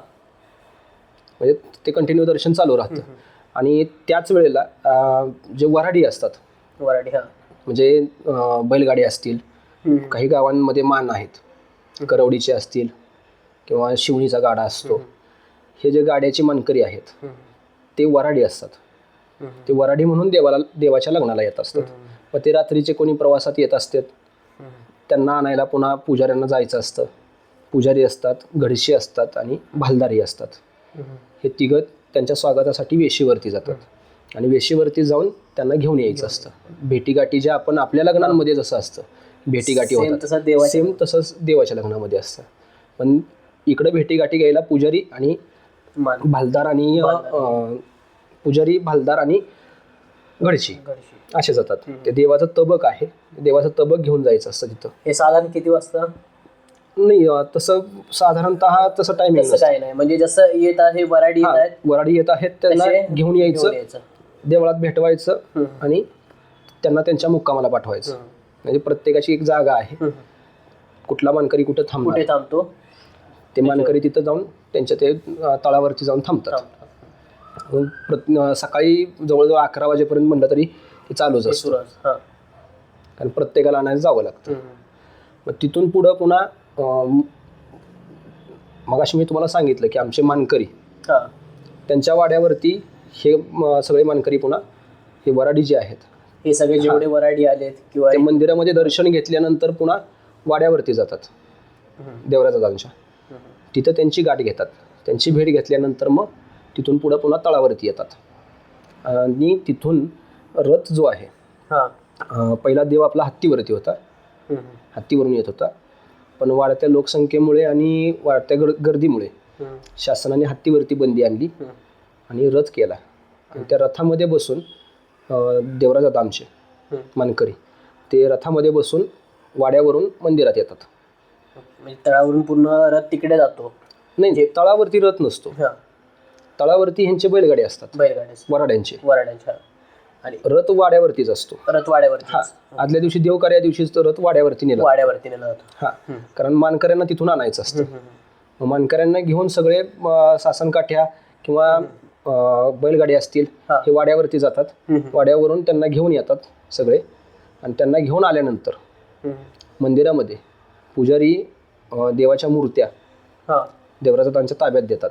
म्हणजे ते कंटिन्यू दर्शन चालू राहतं. आणि त्याच वेळेला जे वऱ्हाडी असतात, म्हणजे बैलगाडी असतील, काही गावांमध्ये मान आहेत, करवडीचे असतील किंवा शिवणीचा गाडा असतो, हे जे गाड्याची मानकरी आहेत ते वऱ्हाडी असतात. ते वऱ्हाडी म्हणून देवाच्या लग्नाला येत असतात. मग ते रात्रीचे कोणी प्रवासात येत असतात, त्यांना आणायला पुन्हा पुजाऱ्यांना जायचं असतं. पुजारी असतात, घडशी असतात आणि भालदारी असतात. हे तिघं त्यांच्या स्वागतासाठी वेशीवरती जातात आणि वेशीवरती जाऊन त्यांना घेऊन यायचं असतं. भेटीगाठी ज्या आपण आपल्या लग्नांमध्ये जसं असतं भेटीगाठी होतात, सेम तसंच देवाच्या लग्नामध्ये असतं. पण इकडे भेटीगाठी घ्यायला पुजारी आणि भालदार आणि पुजारी, भालदार आणि घडशी असे जातात. ते देवाचं तबक आहे, देवाचं तबक घेऊन जायचं असतं तिथं. हे साधारण किती वाजता? नाही, तसं साधारणतः तसं टायमिंग काय नाही, म्हणजे जसं येत आहे वराडी येत आहेत त्यांना घेऊन यायचं, देवळात भेटवायचं आणि त्यांना त्यांच्या मुक्कामाला पाठवायचं. म्हणजे प्रत्येकाची एक जागा आहे, कुठला मानकरी कुठे थांबतो ते मानकरी तिथं जाऊन त्यांच्या ते तळावरती जाऊन थांबतात. सकाळी जवळजवळ 11 वाजेपर्यंत म्हणलं तरी ते चालूच असतं, कारण प्रत्येकाला आणायला जावं लागतं. मग तिथून पुढं पुन्हा मगाशी मी तुम्हाला सांगितलं की आमचे मानकरी त्यांच्या वाड्यावरती हे सगळे मानकरी पुन्हा हे वराडी जे आहेत, हे सगळे जेवढे वराडी आलेत किंवा ते मंदिरामध्ये दर्शन घेतल्यानंतर पुन्हा वाड्यावरती जातात देवराजा दादांच्या. तिथं त्यांची गाठ घेतात. त्यांची भेट घेतल्यानंतर मग तिथून पुढं पुन्हा तळावरती येतात. आणि तिथून रथ जो आहे, पहिला देव आपला हत्तीवरती होता, हत्तीवरून येत होता. पण वाढत्या लोकसंख्येमुळे आणि वाढत्या गर्दीमुळे शासनाने हत्तीवरती बंदी आणली आणि रथ केला. आणि त्या रथामध्ये बसून देवराजा दामचे मानकरी ते रथामध्ये बसून वाड्यावरून मंदिरात येतात. म्हणजे तळावरून पूर्ण रथ तिकडे जातो? नाही, तळावरती रथ नसतो. तळावरती ह्यांचे बैलगाडी असतात, वराड्यांचे. आणि रथ वाड्यावरतीच असतो. आदल्या दिवशी देवकार्या दिवशीच तो रथ वाड्यावरती नेला जातो. कारण मानकऱ्यांना तिथून आणायचं असतं. मानकऱ्यांना घेऊन सगळे सासनकाठ्या किंवा बैलगाडी असतील हे वाड्यावरती जातात. वाड्यावरून त्यांना घेऊन येतात सगळे. आणि त्यांना घेऊन आल्यानंतर मंदिरामध्ये पुजारी देवाच्या मूर्त्या देवराजांच्या ताब्यात देतात.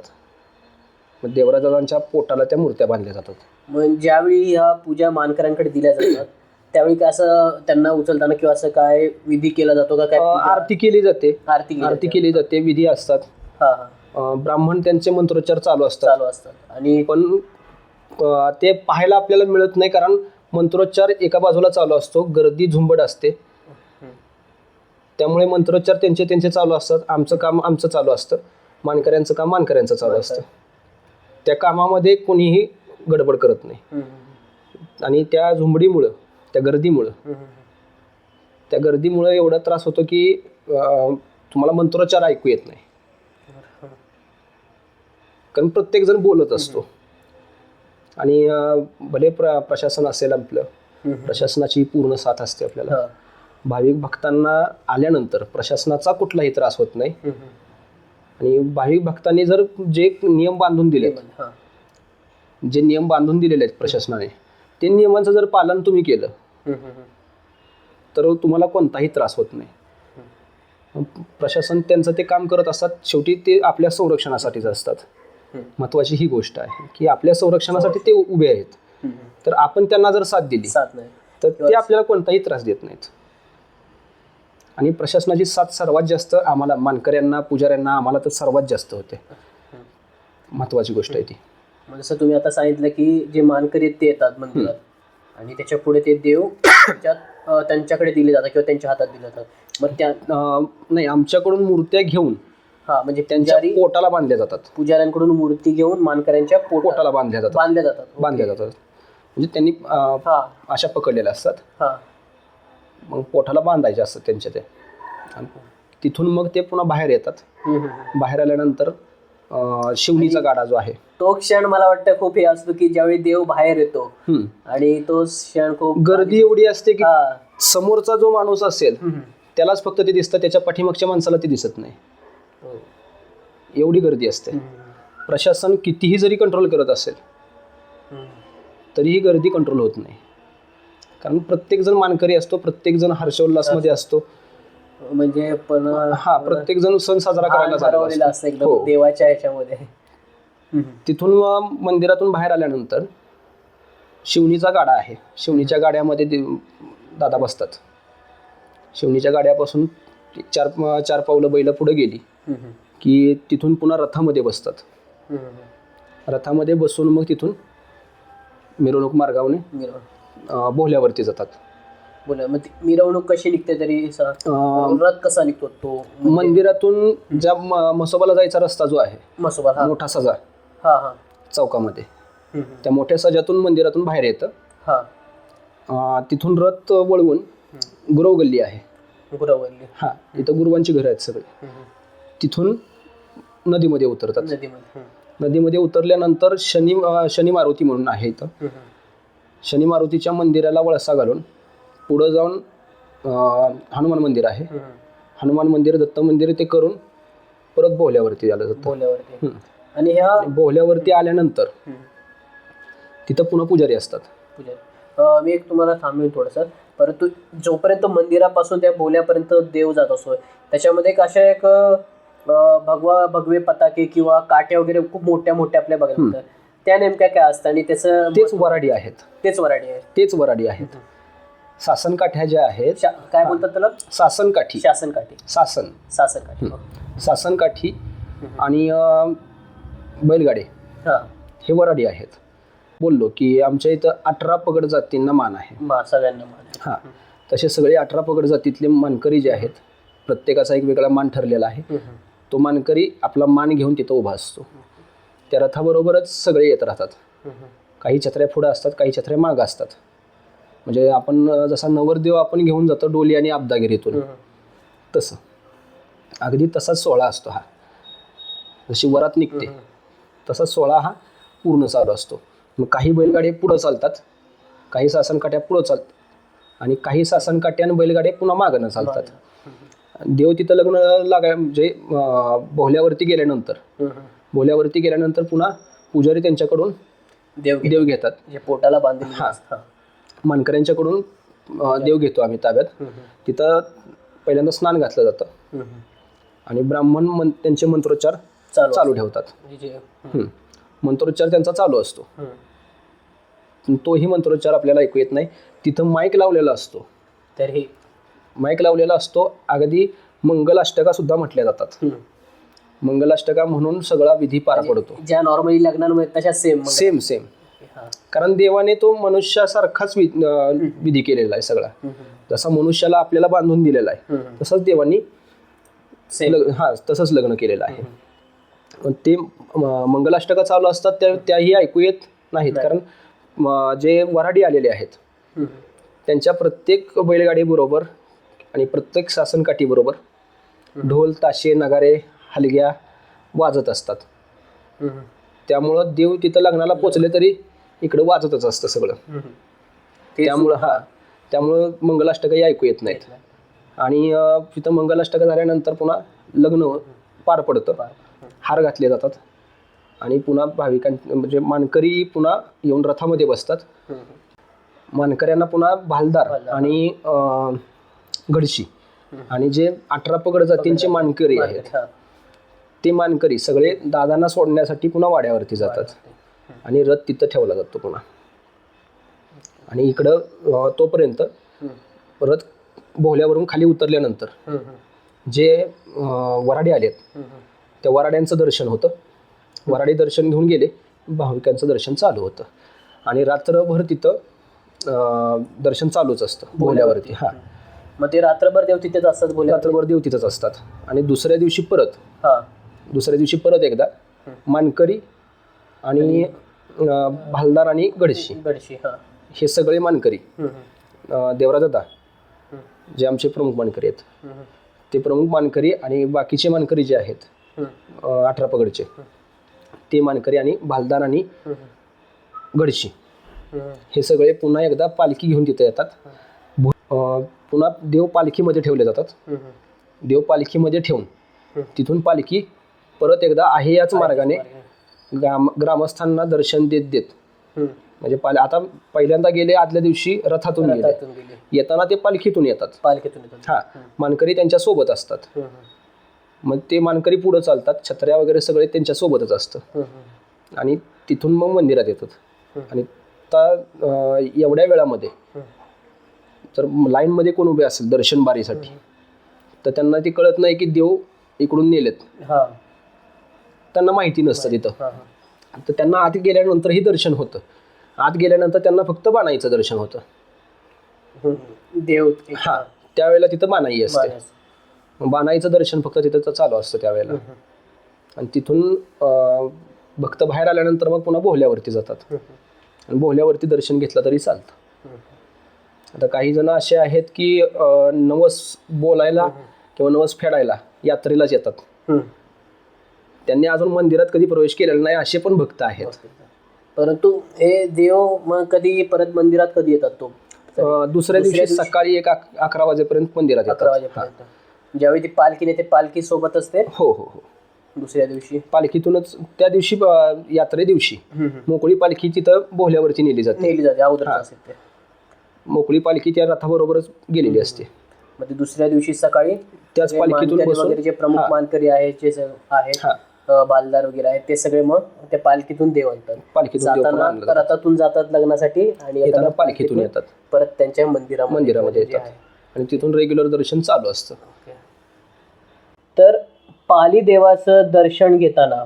मग देवराजांच्या पोटाला त्या मूर्त्या बांधल्या जातात. मग ज्यावेळी ह्या पूजा मानकऱ्यांकडे दिल्या जातात त्यावेळी काय असं त्यांना उचलताना किंवा असं काय विधी केला जातो का? काय आरती केली जाते, आरती केली जाते, विधी असतात. ब्राह्मण त्यांचे मंत्रोच्चार चालू असतात. आणि पण ते पाहायला आपल्याला मिळत नाही, कारण मंत्रोच्चार एका बाजूला चालू असतो, गर्दी झुंबड असते. त्यामुळे मंत्रोच्चार त्यांचे चालू असतात, आमचं काम आमचं चालू असतं, मानकऱ्यांचं काम मानकऱ्यांचं चालू असतं. त्या कामामध्ये कोणीही गडबड करत नाही. आणि त्या झुंबडीमुळं, त्या गर्दीमुळं एवढा त्रास होतो की तुम्हाला मंत्रोच्चार ऐकू येत नाही, कारण प्रत्येक जण बोलत असतो. आणि भले प्रशासन असेल आपलं, प्रशासनाची पूर्ण साथ असते आपल्याला. भाविक भक्तांना आल्यानंतर प्रशासनाचा कुठलाही त्रास होत नाही. आणि भाविक भक्तांनी जर जे नियम बांधून दिलेत, जे नियम बांधून दिलेले आहेत प्रशासनाने, ते नियमांचं जर पालन तुम्ही केलं तर तुम्हाला कोणताही त्रास होत नाही. प्रशासन त्यांचं ते काम करत असतात. शेवटी ते आपल्या संरक्षणासाठीच असतात. महत्वाची ही गोष्ट आहे की आपल्या संरक्षणासाठी ते उभे आहेत. तर आपण त्यांना जर साथ दिली तर ते आपल्याला कोणताही त्रास देत नाहीत. आणि प्रशासनाची साथ सर्वात जास्त आम्हाला मानकऱ्यांना, पुजाऱ्यांना, आम्हाला तर सर्वात जास्त होते. महत्वाची गोष्ट आहे ती. जसं तुम्ही आता सांगितलं की जे मानकरी ते येतात मंदिरात आणि त्याच्या पुढे ते देव त्यांच्याकडे दिले जातात किंवा त्यांच्या हातात दिले जातात. मग त्या नाही, आमच्याकडून मूर्त्या घेऊन हा म्हणजे त्यांच्या पुजारी पोटाला बांधल्या जातात. पुजाऱ्यांकडून मूर्ती घेऊन मानकऱ्यांच्या पोटाला बांधल्या जातात. बांधल्या जातात म्हणजे त्यांनी हा अशा पकडलेल्या असतात. हा मग पोटाला बांधायचे असतात त्यांच्या ते. आणि तिथून मग ते पुन्हा बाहेर येतात. बाहेर आल्यानंतर शिवणीचा गाडा जो आहे तो क्षण मला वाटतं खूप हे असतो की ज्यावेळी देव बाहेर येतो आणि तो क्षण खूप गर्दी एवढी असते की समोरचा जो माणूस असेल त्यालाच फक्त ते दिसतं, त्याच्या पाठीमागच्या माणसाला ते दिसत नाही. एवढी गर्दी असते. प्रशासन कितीही जरी कंट्रोल करत असेल तरीही गर्दी कंट्रोल होत नाही. कारण प्रत्येक जण मानकरी असतो, प्रत्येक जण हर्षोल्लासमध्ये असतो. म्हणजे पण प्रत्येक जण सण साजरा करायला असतो देवाच्या ह्याच्यामध्ये. तिथून मंदिरातून बाहेर आल्यानंतर शिवणीचा गाडा आहे. शिवणीच्या गाड्यामध्ये दादा बसतात. शिवणीच्या गाड्यापासून चार पावलं बैल पुढे गेली की तिथून पुन्हा रथामध्ये बसतात. रथामध्ये बसून मग तिथून मिरवणूक मार्गाने बोहल्यावरती जातात. बोला मग मिरवणूक कशी निघते तरी रथ कसा निघतो तो मंदिरातून ज्या मसोबाला जायचा रस्ता जो आहे मसोबा मोठा सजा चौकामध्ये, त्या मोठ्या सजातून मंदिरातून बाहेर येतं. तिथून रथ वळवून गुरव गल्ली आहे. इथं गुरुवांची घरं आहेत सगळे. तिथून नदीमध्ये उतरतात. नदीमध्ये उतरल्यानंतर शनी मारुती म्हणून आहे इथं. शनी मारुतीच्या मंदिराला वळसा घालून पुढं जाऊन हनुमान मंदिर आहे. हनुमान मंदिर, दत्त मंदिर ते करून परत बोहल्यावरती आलं जातं. आणि ह्या बोहल्यावरती आल्यानंतर तिथं पुन्हा पुजारी असतात. मी एक तुम्हाला थांबवेन थोडंसं. परंतु जोपर्यंत मंदिरापासून त्या बोहल्यापर्यंत देव जात असतो त्याच्यामध्ये अशा एक भगवे पताके किंवा काठ्या वगैरे खूप मोठ्या मोठ्या आपल्या बघायला मिळतात. त्या नेमक्या काय असतात आणि त्याचं तेच वराडी आहेत. तेच वराडी आहेत. शासनकाठ्या ज्या आहेत, काय बोलतात त्याला, शासनकाठी. शासनकाठी आणि बैलगाडे हे वराडी आहेत. बोललो की आमच्या इथं 18 पगड जातींना मान आहे. सगळ्यांना तसे सगळे 18 पगड जातीतले मानकरी जे आहेत प्रत्येकाचा एक वेगळा मान ठरलेला आहे. तो मानकरी आपला मान घेऊन तिथं उभा असतो. त्या रथाबरोबरच सगळे येत राहतात. काही छत्र्या पुढं असतात, काही छत्र्या मागं असतात. म्हणजे आपण जसा नवरदेव आपण घेऊन जातो डोली आणि आबदागिरीतून, तसं अगदी तसाच सोहळा असतो हा. जशी वरात निघते तसाच सोहळा हा पूर्ण चालू असतो. मग काही बैलगाडी पुढं चालतात, काही शासनकाठ्या पुढं चालतात आणि काही शासनकाठ्या आणि बैलगाड्या पुन्हा मागणं चालतात. देव तिथं लग्न म्हणजे बोहल्यावरती गेल्यानंतर पुन्हा पुजारी त्यांच्याकडून देव घेतात. पोटाला बांधून मानकऱ्यांच्याकडून देव घेतो आम्ही ताब्यात. तिथं पहिल्यांदा स्नान घातलं जातं आणि ब्राह्मण त्यांचे मंत्रोच्चार चालू ठेवतात. मंत्रोच्चार त्यांचा चालू असतो. तोही मंत्रोच्चार आपल्याला ऐकू येत नाही. तिथं माईक लावलेला असतो. तरी माईक लावलेला असतो. अगदी मंगलाष्टका सुद्धा म्हटल्या जातात. मंगलाष्टका म्हणून सगळा विधी पार पडतो. ज्या नॉर्मली लग्नांमध्ये तशा सेम. कारण देवाने तो मनुष्यासारखाच विधी केलेला आहे सगळा. जसा मनुष्याला आपल्याला बांधून दिलेला आहे तसंच देवांनी तसंच लग्न केलेलं आहे. ते मंगलाष्टका चालू असतात त्याही ऐकू येत नाहीत. कारण जे वराडी आलेले आहेत त्यांच्या प्रत्येक बैलगाडी बरोबर आणि प्रत्येक शासनकाठी बरोबर ढोल, ताशे, नगारे, हलग्या वाजत असतात. त्यामुळं देव तिथं लग्नाला पोचले तरी इकडं वाजतच असतं सगळं. त्यामुळं मंगलाष्टकाही ऐकू येत नाहीत. आणि तिथं मंगलाष्टका झाल्यानंतर पुन्हा लग्न पार पडतं. हार घातले जातात आणि पुन्हा म्हणजे मानकरी पुन्हा येऊन रथामध्ये बसतात. मानकऱ्यांना पुन्हा भालदार आणि घडशी आणि जे 18 पगड जातींचे मानकरी आहेत ते मानकरी सगळे दादांना सोडण्यासाठी पुन्हा वाड्यावरती जातात आणि रथ तिथं ठेवला जातो पुन्हा. आणि इकडं तोपर्यंत रथ बोहल्यावरून खाली उतरल्यानंतर जे वराडे आलेत त्या वराड्यांचं दर्शन होतं. वराडी दर्शन घेऊन गेले, भाविकांचं दर्शन चालू होतं आणि रात्रभर तिथं दर्शन चालूच असतं बोहल्यावरती. मग ते रात्रभर देव तिथेच असतात. रात्रभर देव तिथंच असतात आणि दुसऱ्या दिवशी परत दुसऱ्या दिवशी परत एकदा मानकरी आणि भालदार आणि गडशी हे सगळे मानकरी देवराजदा जे आमचे प्रमुख मानकरी आहेत ते प्रमुख मानकरी आणि बाकीचे मानकरी जे आहेत 18 पगडचे ते मानकरी आणि भालदार आणि गडशी हे सगळे पुन्हा एकदा पालखी घेऊन तिथे येतात. पुन्हा देव पालखीमध्ये ठेवले जातात. देव पालखीमध्ये ठेवून तिथून पालखी परत एकदा आहे याच मार्गाने ग्रामस्थांना दर्शन देत म्हणजे आता पहिल्यांदा गेले आदल्या दिवशी रथातून गेले, येताना ते पालखीतून येतात. मानकरी त्यांच्या सोबत असतात. मग ते मानकरी पुढे चालतात, छत्र्या वगैरे सगळे त्यांच्या सोबतच असतं आणि तिथून मग मंदिरात येतात. आणि आता एवढ्या वेळामध्ये जर लाईन मध्ये कोण उभे असेल दर्शन बारीसाठी तर त्यांना ते कळत नाही की देव इकडून नेलेत, त्यांना माहिती नसतं तिथं. तर त्यांना आत गेल्यानंतरही दर्शन होतं. आत गेल्यानंतर त्यांना फक्त बाणाईचं दर्शन होतं. देव त्यावेळेला तिथं बाणाई असते. बाणाईचं दर्शन फक्त तिथं चालू असतं त्यावेळेला. आणि तिथून भक्त बाहेर आल्यानंतर मग पुन्हा बोहल्यावरती जातात आणि बोहल्यावरती दर्शन घेतलं तरी चालतं. आता काही जण असे आहेत की नवस बोलायला किंवा नवस फेडायला यात्रेलाच येतात. त्यांनी अजून मंदिरात कधी प्रवेश केलेला नाही असे पण भक्त आहेत. परंतु हे देव मग कधी परत मंदिरात कधी येतात? तो दुसऱ्या दिवशी सकाळी 11 वाजेपर्यंत मंदिरात येतात. ज्यावेळी ती पालखी नेते पालखी सोबत असते. हो हो हो. दुसऱ्या दिवशी पालखीतूनच त्या दिवशी यात्रे दिवशी मोकळी पालखी तिथं बोहल्यावरती नेली जाते. मोकळी पालखी त्या रथाबरोबरच गेलेली असते. म्हणजे दुसऱ्या दिवशी सकाळी त्याच पालखीतून वगैरे जे प्रमुख मानकरी आहेत जे आहेत बालदार वगैरे आहेत ते सगळे मग त्या पालखीतून देव आणतात. पालखीतून रथातून जातात लग्नासाठी आणि येताना पालखीतून येतात परत त्यांच्या मंदिरामध्ये येतात आणि तिथून रेग्युलर दर्शन चालू असतं. तर पाली देवाचं दर्शन घेताना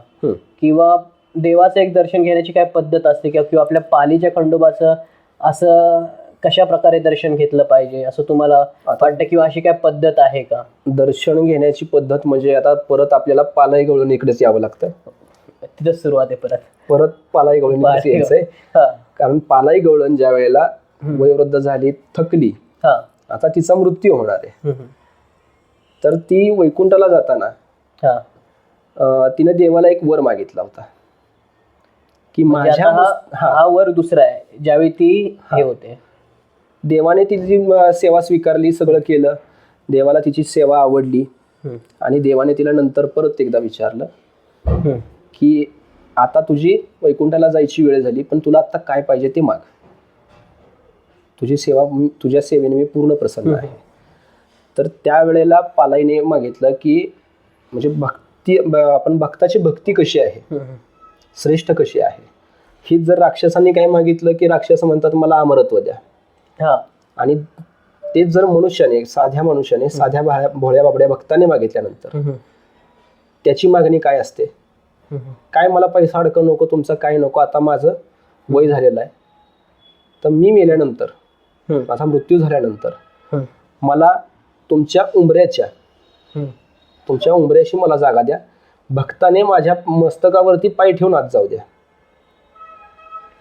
किंवा देवाचं एक दर्शन घेण्याची काय पद्धत असते किंवा आपल्या पालीच्या खंडोबाचं असं कशा प्रकारे दर्शन घेतलं पाहिजे असं तुम्हाला वाटतं किंवा अशी काय पद्धत आहे का? दर्शन घेण्याची पद्धत म्हणजे आता परत आपल्याला पालाई गवळण इकडेच यावं लागतं. तिथं सुरुवात आहे परत पालाई गवळण यायचंय. कारण पालाई गवळण ज्या वेळेला वयोवृद्ध झाली, थकली, आता तिचा मृत्यू होणार आहे, तर ती वैकुंठाला जाताना तिने देवाला एक वर मागितला होता की माझ्या हा वर दुसरा आहे. ज्यावेळी ती हे होते देवाने तिची सेवा स्वीकारली, सगळं केलं, देवाला तिची सेवा आवडली आणि देवाने तिला नंतर परत एकदा विचारलं की आता तुझी वैकुंठाला जायची वेळ झाली, पण तुला आता काय पाहिजे ते माग. तुझ्या सेवेने मी पूर्ण प्रसन्न आहे. तर त्यावेळेला पालाईने मागितलं की म्हणजे भक्ती, आपण भक्ताची भक्ती कशी आहे, श्रेष्ठ कशी आहे, ही जर राक्षसांनी काय मागितलं की राक्षस म्हणतात मला अमरत्व द्या. आणि तेच जर मनुष्याने, साध्या मनुष्याने, साध्या भोळ्या बाबड्या भक्ताने मागितल्यानंतर त्याची मागणी काय असते? काय मला पैसा अडकं नको, तुमचं काय नको, आता माझं वय झालेलं आहे, तर मी मेल्यानंतर, माझा मृत्यू झाल्यानंतर मला तुमच्या उंबऱ्याशी मला जागा द्या, भक्ताने माझ्या मस्तकावरती पाय ठेवून आत जाऊ द्या.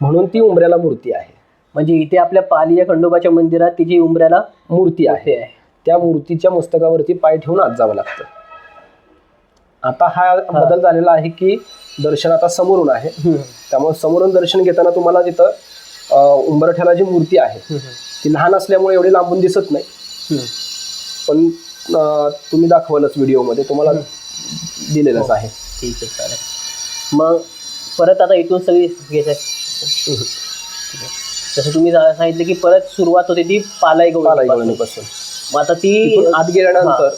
म्हणून ती उंबऱ्याला मूर्ती आहे. म्हणजे इथे आपल्या पाली खंडोबाच्या मंदिरात तिची उंबऱ्याला मूर्ती आहे. त्या मूर्तीच्या मस्तकावरती पाय ठेवून आत जावं लागतं. आता हा बदल झालेला आहे की दर्शन आता समोरून आहे, त्यामुळे समोरून दर्शन घेताना तुम्हाला तिथं उंबरठ्याला जी मूर्ती आहे ती लहान असल्यामुळे एवढी लांबून दिसत नाही, पण तुम्ही दाखवालच व्हिडिओमध्ये, तुम्हाला दिलेलंच आहे. ठीक आहे, चालेल. मग परत आता इथून सगळी जसं तुम्ही सांगितलं की परत सुरुवात होते ती पालाई गवळणीपासून. मग आता ती आत गेल्यानंतर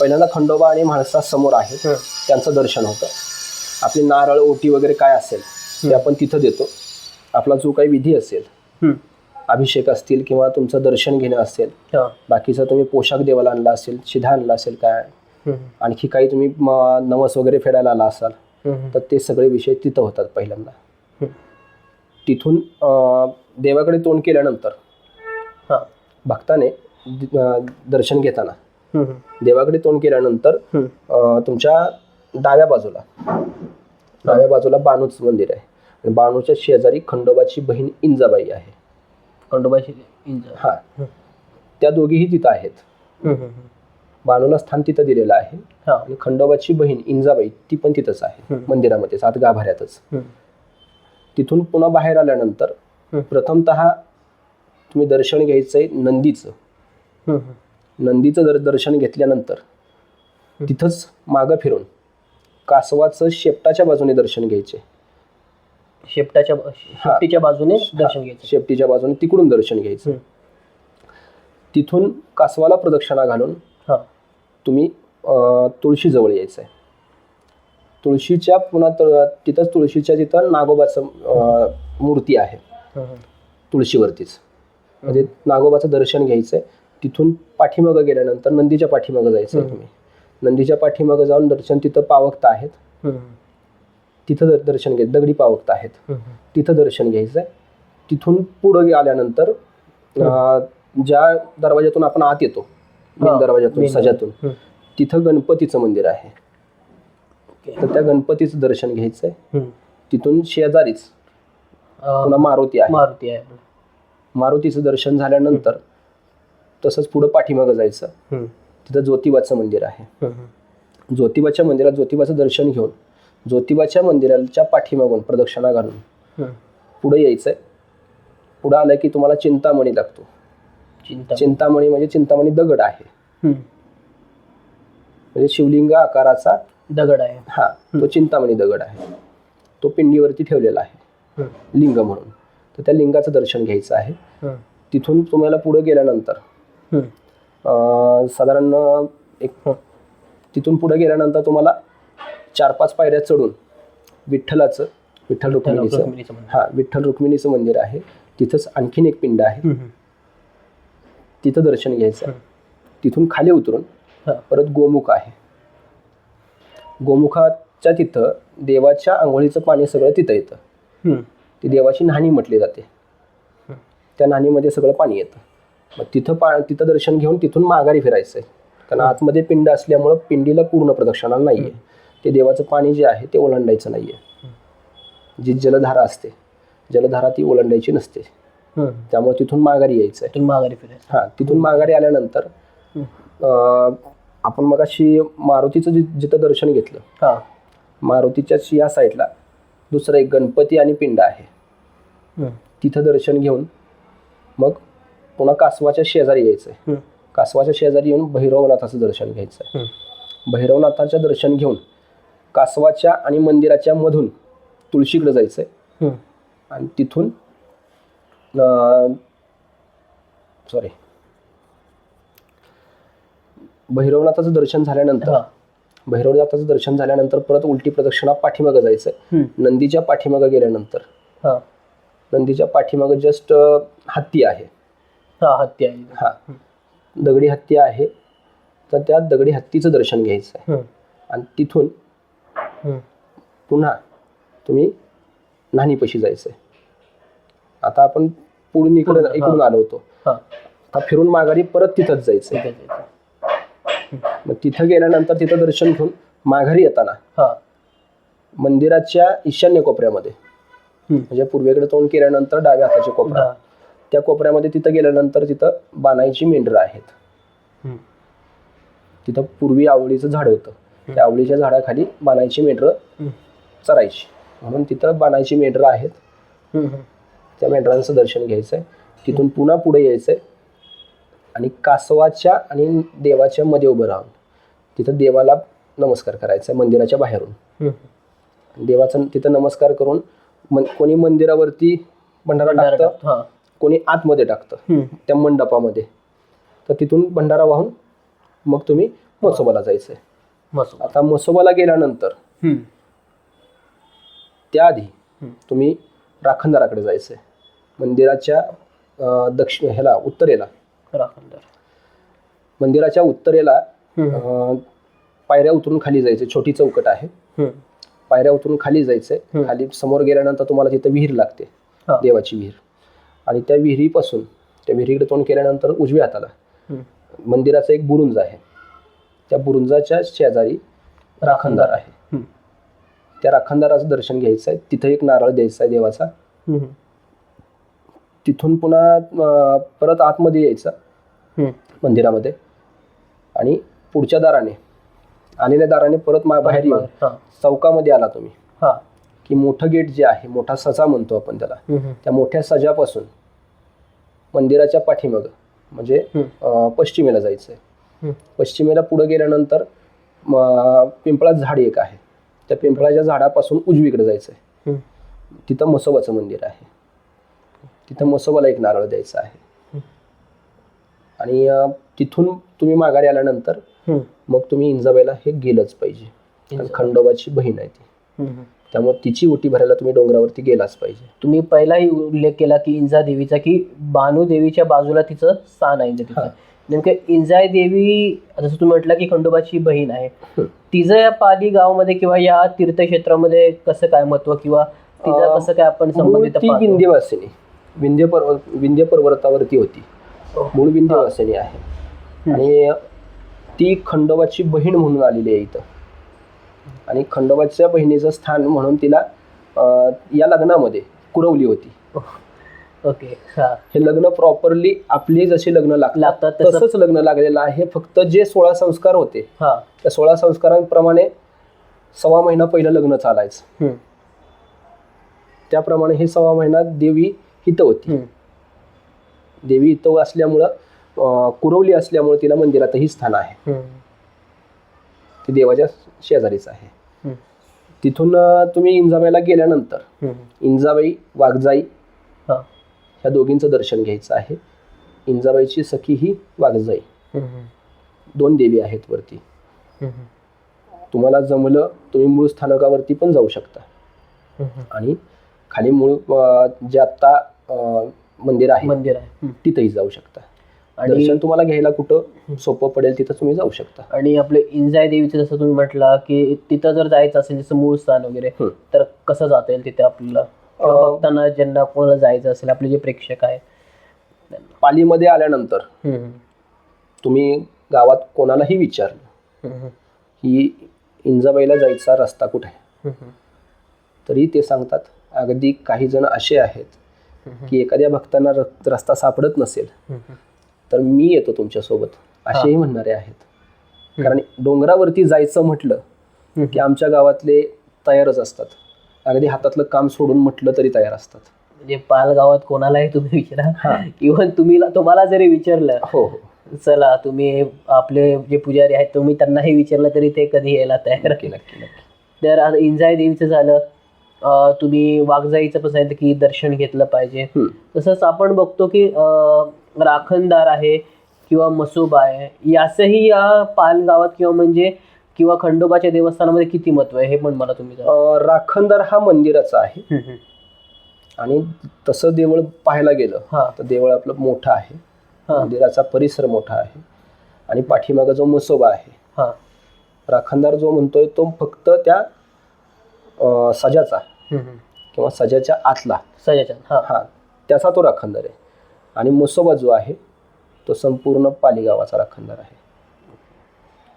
पहिल्यांदा खंडोबा आणि म्हाळसा समोर आहे, त्यांचं दर्शन होतं. आपली नारळ, ओटी वगैरे काय असेल ते आपण तिथं देतो. आपला जो काही विधी असेल, अभिषेक असतील किंवा तुमचं दर्शन घेणं असेल, बाकीचा तुम्ही पोशाख देवाला आणला असेल, शिधा आणला असेल, काय आणखी काही तुम्ही नवस वगैरे फेडायला आला असाल, तर ते सगळे विषय तिथं होतात पहिल्यांदा. तिथून देवाकडे तोंड केल्यानंतर भक्ताने दर्शन घेताना देवाकडे तोंड केल्यानंतर तुमच्या डाव्या बाजूला बाणूचं मंदिर आहे आणि बाणूच्या शेजारी खंडोबाची बहीण इंजाबाई आहे. खंडोबाची हा, त्या दोघीही तिथं आहेत. बाणूला स्थान तिथं दिलेलं आहे आणि खंडोबाची बहीण इंजाबाई ती पण तिथंच आहे मंदिरामध्येच, आत गाभाऱ्यातच. तिथून पुन्हा बाहेर आल्यानंतर प्रथमतः तुम्ही दर्शन घ्यायचंय नंदीचं. नंदीचं दर्शन घेतल्यानंतर तिथंच मागं फिरून कासवाचं शेपटाच्या बाजूने दर्शन घ्यायचे. शेपटीच्या बाजूने दर्शन घ्यायचं. शेपटीच्या बाजूने तिकडून दर्शन घ्यायचं. तिथून कासवाला प्रदक्षिणा घालून तुम्ही तुळशीजवळ यायचंय. तुळशीच्या पुन्हा तिथंच तुळशीच्या तिथं नागोबाचं मूर्ती आहे तुळशीवरतीच. म्हणजे नागोबाचं दर्शन घ्यायचंय. तिथून पाठीमागं गेल्यानंतर नंदीच्या पाठीमागं जायचंय तुम्ही. नंदीच्या पाठीमागं जाऊन दर्शन, तिथं पावकता आहेत, तिथं दर्शन घ्यायचं. दगडी पावकता आहेत, तिथं दर्शन घ्यायचंय. तिथून पुढे आल्यानंतर ज्या दरवाज्यातून आपण आत येतो, मेन दरवाज्यातून सजातून, तिथं गणपतीचं मंदिर आहे. तर त्या गणपतीचं दर्शन घ्यायचंय. तिथून शेजारीच पुन्हा मारुती आहे. मारुतीचं दर्शन झाल्यानंतर तसंच पुढं पाठीमागं जायचं. तिथं ज्योतिबाचं मंदिर आहे. ज्योतिबाच्या मंदिरात ज्योतिबाचं दर्शन घेऊन ज्योतिबाच्या मंदिराच्या पाठीमागून प्रदक्षिणा घालून पुढे यायचंय. पुढं आलं की तुम्हाला चिंतामणी लागतो. चिंतामणी म्हणजे चिंतामणी दगड आहे, म्हणजे शिवलिंग आकाराचा दगड आहे. हा, तो चिंतामणी दगड आहे. तो पिंडीवरती ठेवलेला आहे लिंग म्हणून. तर त्या लिंगाचं दर्शन घ्यायचं आहे. तिथून तुम्हाला पुढे गेल्यानंतर साधारण तिथून पुढे गेल्यानंतर तुम्हाला 4-5 पायऱ्या चढून विठ्ठल रुक्मिणीचं मंदिर आहे. तिथंच आणखीन एक पिंड आहे, तिथं दर्शन घ्यायचं. तिथून खाली उतरून परत गोमुख आहे. गोमुखाच्या तिथं देवाच्या आंघोळीचं पाणी सगळं तिथं येतं. ती देवाची न्हाणी म्हटली जाते. त्या न्हाणीमध्ये सगळं पाणी येतं. मग तिथं दर्शन घेऊन तिथून माघारी फिरायचंय. कारण आतमध्ये पिंड असल्यामुळं पिंडीला पूर्ण प्रदक्षिणा नाहीये. ते देवाचं पाणी जे आहे ते ओलांडायचं नाहीये. जी जलधारा असते, जलधारा ती ओलांडायची नसते. त्यामुळे तिथून माघारी यायचंय. माघारी फिरायचं. हा, तिथून माघारी आल्यानंतर आपण मगाशी मारुतीचं जिथं दर्शन घेतलं, मारुतीच्याच या साईडला दुसरं एक गणपती आणि पिंड आहे. तिथं दर्शन घेऊन मग पुन्हा कासवाच्या शेजारी यायचंय. कासवाच्या शेजारी येऊन भैरवनाथाचं दर्शन घ्यायचंय. भैरवनाथाचं दर्शन घेऊन कासवाच्या आणि मंदिराच्या मधून तुळशीकडे जायचंय आणि तिथून भैरवनाथाचं दर्शन झाल्यानंतर परत उलटी प्रदक्षिणा पाठीमागं जायचंय. नंदीच्या पाठीमागं गेल्यानंतर नंदीच्या मागं जस्ट हत्ती आहे. हा, दगडी हत्ती आहे. तर त्या दगडी हत्तीचं दर्शन घ्यायचं आहे आणि तिथून पुन्हा तुम्ही न्हाणीपाशी जायचंय. आता आपण इकडून आलो होतो. आता फिरून माघारी परत तिथंच जायचंय. मग तिथं गेल्यानंतर तिथं दर्शन घेऊन माघारी येताना मंदिराच्या ईशान्य कोपऱ्यामध्ये, म्हणजे पूर्वेकडे तोंड केल्यानंतर डाव्या हाताच्या कोपरा, त्या कोपऱ्यामध्ये तिथं गेल्यानंतर तिथं बाणाईची मेंढरं आहेत. तिथं पूर्वी आवळीचं झाड होतं. त्या आवळीच्या झाडाखाली बाणाईची मेंढरं चरायची, म्हणून तिथं बाणाईची मेंढरं आहेत. त्या मेंढरांचं दर्शन घ्यायचंय. तिथून पुन्हा पुढे यायचंय आणि कासवाच्या आणि देवाच्या मध्ये उभं राहून तिथं देवाला नमस्कार करायचा मंदिराच्या बाहेरून. देवाचा तिथं नमस्कार करून कोणी मंदिरावरती भंडारा टाकतं, कोणी आतमध्ये टाकतं त्या मंडपामध्ये. तर तिथून भंडारा वाहून मग तुम्ही म्हसोबाला जायचंय. आता म्हसोबाला गेल्यानंतर त्याआधी तुम्ही राखणदाराकडे जायचंय. मंदिराच्या उत्तरेला, मंदिराच्या उत्तरेला पायऱ्या उतरून खाली जायचे. छोटी चौकट आहे. पायऱ्या उतरून खाली जायचंय. खाली समोर गेल्यानंतर तुम्हाला तिथं विहीर लागते, देवाची विहीर. आणि त्या विहिरीपासून त्या विहिरीकडे तोंड केल्यानंतर उजव्या हाताला मंदिराचा एक बुरुंज आहे. त्या बुरुजाच्या शेजारी राखणदार आहे. त्या राखणदाराचं दर्शन घ्यायचं आहे. तिथं एक नारळ द्यायचा आहे देवाचा. तिथून पुन्हा परत आतमध्ये यायचं मंदिरामध्ये आणि पुढच्या दाराने आलेल्या दाराने परत बाहेर येऊन चौकामध्ये आला तुम्ही की मोठं गेट जे आहे, मोठा सजा म्हणतो आपण त्याला, त्या मोठ्या सजापासून मंदिराच्या पाठीमागं म्हणजे पश्चिमेला जायचंय. पश्चिमेला पुढे गेल्यानंतर पिंपळाचं झाड एक आहे. त्या पिंपळाच्या झाडापासून उजवीकडे जायचंय. तिथं म्हसोबाचं मंदिर आहे. तिथं म्हसोबाला एक नारळ द्यायचा आहे. आणि तिथून तुम्ही माघारी आल्यानंतर मग तुम्ही इंजाबाईला हे गेलंच पाहिजे. कारण खंडोबाची बहीण आहे ती, त्यामुळे तिची ओटी भरायला तुम्ही डोंगरावरती गेलाच पाहिजे. तुम्ही पहिलाही उल्लेख केला की इंजा देवीचा, की बानू देवीच्या बाजूला तिचं स्थान आहे. तिचं नेमकं इंजाई देवी, जसं तुम्ही म्हटलं की खंडोबाची बहीण आहे, तिचं या पाली गावामध्ये किंवा या तीर्थक्षेत्रामध्ये कसं काय महत्व किंवा तिचं कसं काय आपण संबंधित? ती विंध्यवासिनी, विंध्य पर्वतावरती होती, मूळ विंध्यवासिनी आहे. आणि ती खंडोबाची बहीण म्हणून आलेली आहे इथं. आणि खंडोबाच्या बहिणीचं स्थान म्हणून तिला या लग्नामध्ये कुरवली होती. ओके. हे लग्न प्रॉपरली आपले जसे लग्न लागतात तसंच लग्न लागलेलं आहे. फक्त जे 16 संस्कार होते त्या 16 संस्कारांप्रमाणे 1.25 महिना पहिलं लग्न चालायचं. त्याप्रमाणे हे 1.25 महिना देवी इथं होती. देवी इथं असल्यामुळं, कुरवली असल्यामुळे तिला मंदिरातही स्थान आहे. ती देवाच्या शेजारीच आहे. तिथून तुम्ही इंजाबाईला गेल्यानंतर इंजाबाई, वाघजाई ह्या दोघींचं दर्शन घ्यायचं आहे. इंजाबाईची सखी ही वाघजाई, 2 देवी आहेत वरती. तुम्हाला जमलं तुम्ही मूळ स्थानकावरती पण जाऊ शकता आणि खाली मूळ जे आत्ता मंदिर आहे तिथेही जाऊ शकता. दर्शन तुम्हाला घ्यायला कुठं सोपं पडेल तिथं तुम्ही जाऊ शकता. आणि आपले इंजाई देवीचं जसं तुम्ही म्हटलं की तिथं जर जायचं असेल जसं मूळ स्थान वगैरे, तर कसं जाता येईल तिथे आपल्याला? बघताना ज्यांना कोणाला जायचं असेल, आपले जे प्रेक्षक आहे, पालीमध्ये आल्यानंतर तुम्ही गावात कोणालाही विचारलं की इंजाबाईला जायचा रस्ता कुठे आहे, तरी ते सांगतात. अगदी काही जण असे आहेत की एखाद्या भक्तांना रस्ता सापडत नसेल तर मी येतो तुमच्यासोबत, असेही म्हणणारे आहेत. कारण डोंगरावरती जायचं म्हटलं की आमच्या गावातले तयारच असतात. अगदी हातातलं काम सोडून म्हटलं तरी तयार असतात. म्हणजे पाल गावात कोणालाही तुम्ही विचारा, इव्हन तुम्हाला जरी विचारलं, हो चला तुम्ही आपले जे पुजारी आहेत तुम्ही त्यांनाही विचारलं तरी ते कधी यायला तयार. नक्की. तर आता इंजाई देवीचं झालं, तुम्ही वाघजाईचं पण सांगितलं की दर्शन घेतलं पाहिजे. तसंच आपण बघतो की राखणदार आहे किंवा म्हसोबा आहे, याचंही या पाल गावात किंवा खंडोबाच्या देवस्थानामध्ये किती महत्व आहे हे पण मला तुम्ही राखणदार हा मंदिराचा आहे. आणि तसं देवळ पाहायला गेलं तर देवळ आपलं मोठं आहे, मंदिराचा परिसर मोठा आहे. आणि पाठीमागा जो म्हसोबा आहे, राखणदार जो म्हणतोय तो फक्त त्या सजाचा किंवा सजाच्या आतला त्याचा तो राखणदार आहे. आणि म्हसोबा जो आहे तो संपूर्ण पाली गावाचा राखणदार आहे.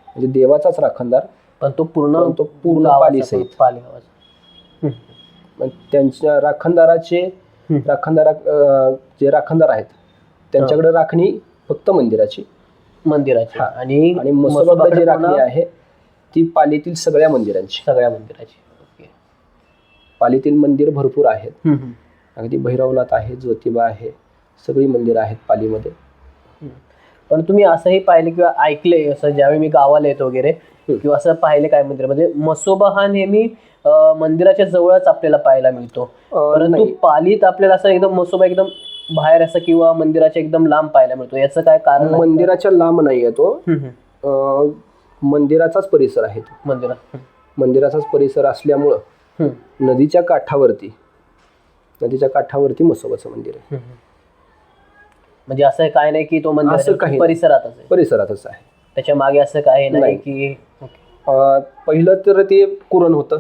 म्हणजे देवाचाच राखणदार, पण तो पूर्ण पाली सहित पाली गावाचा. त्यांच्या जे राखणदार आहेत त्यांच्याकडे राखणी फक्त मंदिराची. आणि म्हसोबाकडे जी राखणी आहे ती पालीतील सगळ्या मंदिरांची. पालीतील मंदिर भरपूर आहेत. अगदी भैरवनाथ आहे, ज्योतिबा आहे, सगळी मंदिरं आहेत पालीमध्ये. पण तुम्ही असंही पाहिलं किंवा ऐकलंय, असं ज्यावेळी मी गावाला येतो वगैरे किंवा असं पाहिले काय मंदिरामध्ये, म्हसोबा हा नेहमी मंदिराच्या जवळच आपल्याला पाहायला मिळतो. परंतु पालीत आपल्याला असं एकदम म्हसोबा एकदम बाहेर असं किंवा मंदिराच्या एकदम लांब पाहायला मिळतो. याचं काय कारण? मंदिराच्या लांब नाही येतो, मंदिराचाच परिसर आहे तो. मंदिराचाच परिसर असल्यामुळं नदीच्या काठावरती म्हसोबाचं मंदिर आहे. म्हणजे असं काय नाही की तो मंदिर परिसरातच आहे. त्याच्या मागे असं काय नाही की पहिलं तर ते कुरण होतं,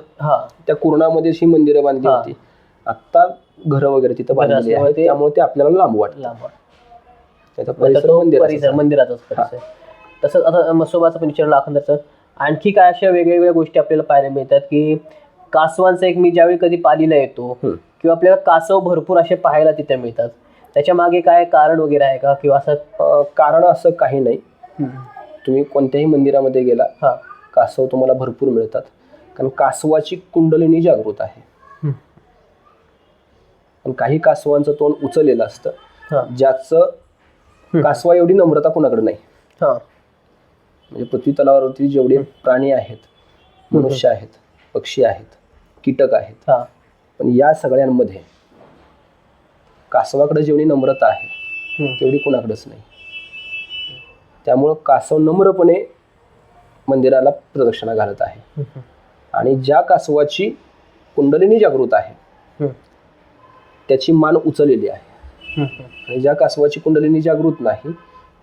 त्या कुरणामध्ये ही मंदिरं बांधली होती. आता घरं वगैरे तिथं बांधलेली आहेत, त्यामुळे ते आपल्याला लांब वाटतं. मंदिराचाच परिसर. तसंच आता म्हसोबाचं पण विचारलं अखंडचं, आणखी काय अशा वेगवेगळ्या गोष्टी आपल्याला पाहायला मिळतात की कासवांचं एक, मी ज्यावेळी कधी पालीला येतो किंवा आपल्याला कासव भरपूर असे पाहायला तिथे मिळतात, त्याच्या मागे काय कारण वगैरे आहे का किंवा असं? कारण असं काही नाही. तुम्ही कोणत्याही मंदिरामध्ये गेला कासव तुम्हाला भरपूर मिळतात, कारण कासवाची कुंडलिनी जागृत आहे. पण काही कासवांचं तोंड उचललेलं असतं, ज्याचं कासवा एवढी नम्रता कुणाकडे नाही. म्हणजे पृथ्वी तलावरती जेवढे प्राणी आहेत, मनुष्य आहेत, पक्षी आहेत, कीटक आहेत, पण या सगळ्यांमध्ये कासवाकडे जेवढी नम्रता आहे तेवढी कुणाकडेच नाही. त्यामुळं कासव नम्रपणे मंदिराला प्रदक्षिणा घालत आहे. आणि ज्या कासवाची कुंडलिनी जागृत आहे त्याची मान उचललेली आहे, आणि ज्या कासवाची कुंडलिनी जागृत नाही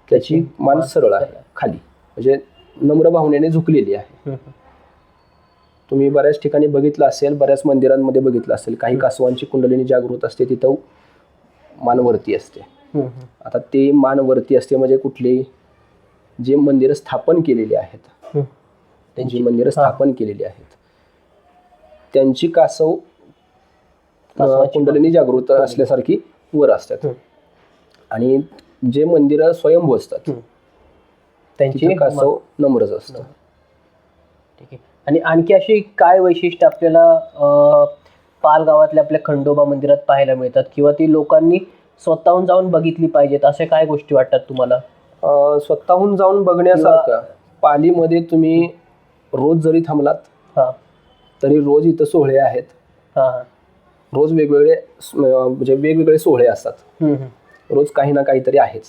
त्याची मान सरळ आहे खाली, म्हणजे नम्र भावनेने झुकलेली आहे. तुम्ही बऱ्याच ठिकाणी बघितलं असेल, बऱ्याच मंदिरांमध्ये बघितलं असेल, काही कासवांची कुंडलिनी जागृत असते, तिथं मान वरती असते. आता ते मान वरती असते म्हणजे कुठली, जे मंदिरं स्थापन केलेली आहेत, त्यांची मंदिरं स्थापन केलेली आहेत त्यांची कासव कुंडलिनी जागृत असल्यासारखी वर असतात. आणि जे मंदिरं स्वयंभू असतात त्यांची कासव नम्रच असतं. ठीक आहे. आणि आणखी अशी काय वैशिष्ट्य आपल्याला पाल गावातल्या आपल्या खंडोबा मंदिरात पाहायला मिळतात किंवा ती लोकांनी स्वतःहून जाऊन बघितली पाहिजेत, अशा काय गोष्टी वाटतात तुम्हाला? स्वतःहून जाऊन बघण्यासारखं पालीमध्ये तुम्ही रोज जरी थांबलात तरी रोज इथं सोहळे आहेत. रोज वेगवेगळे म्हणजे वेगवेगळे सोहळे असतात, रोज काही ना काहीतरी आहेच.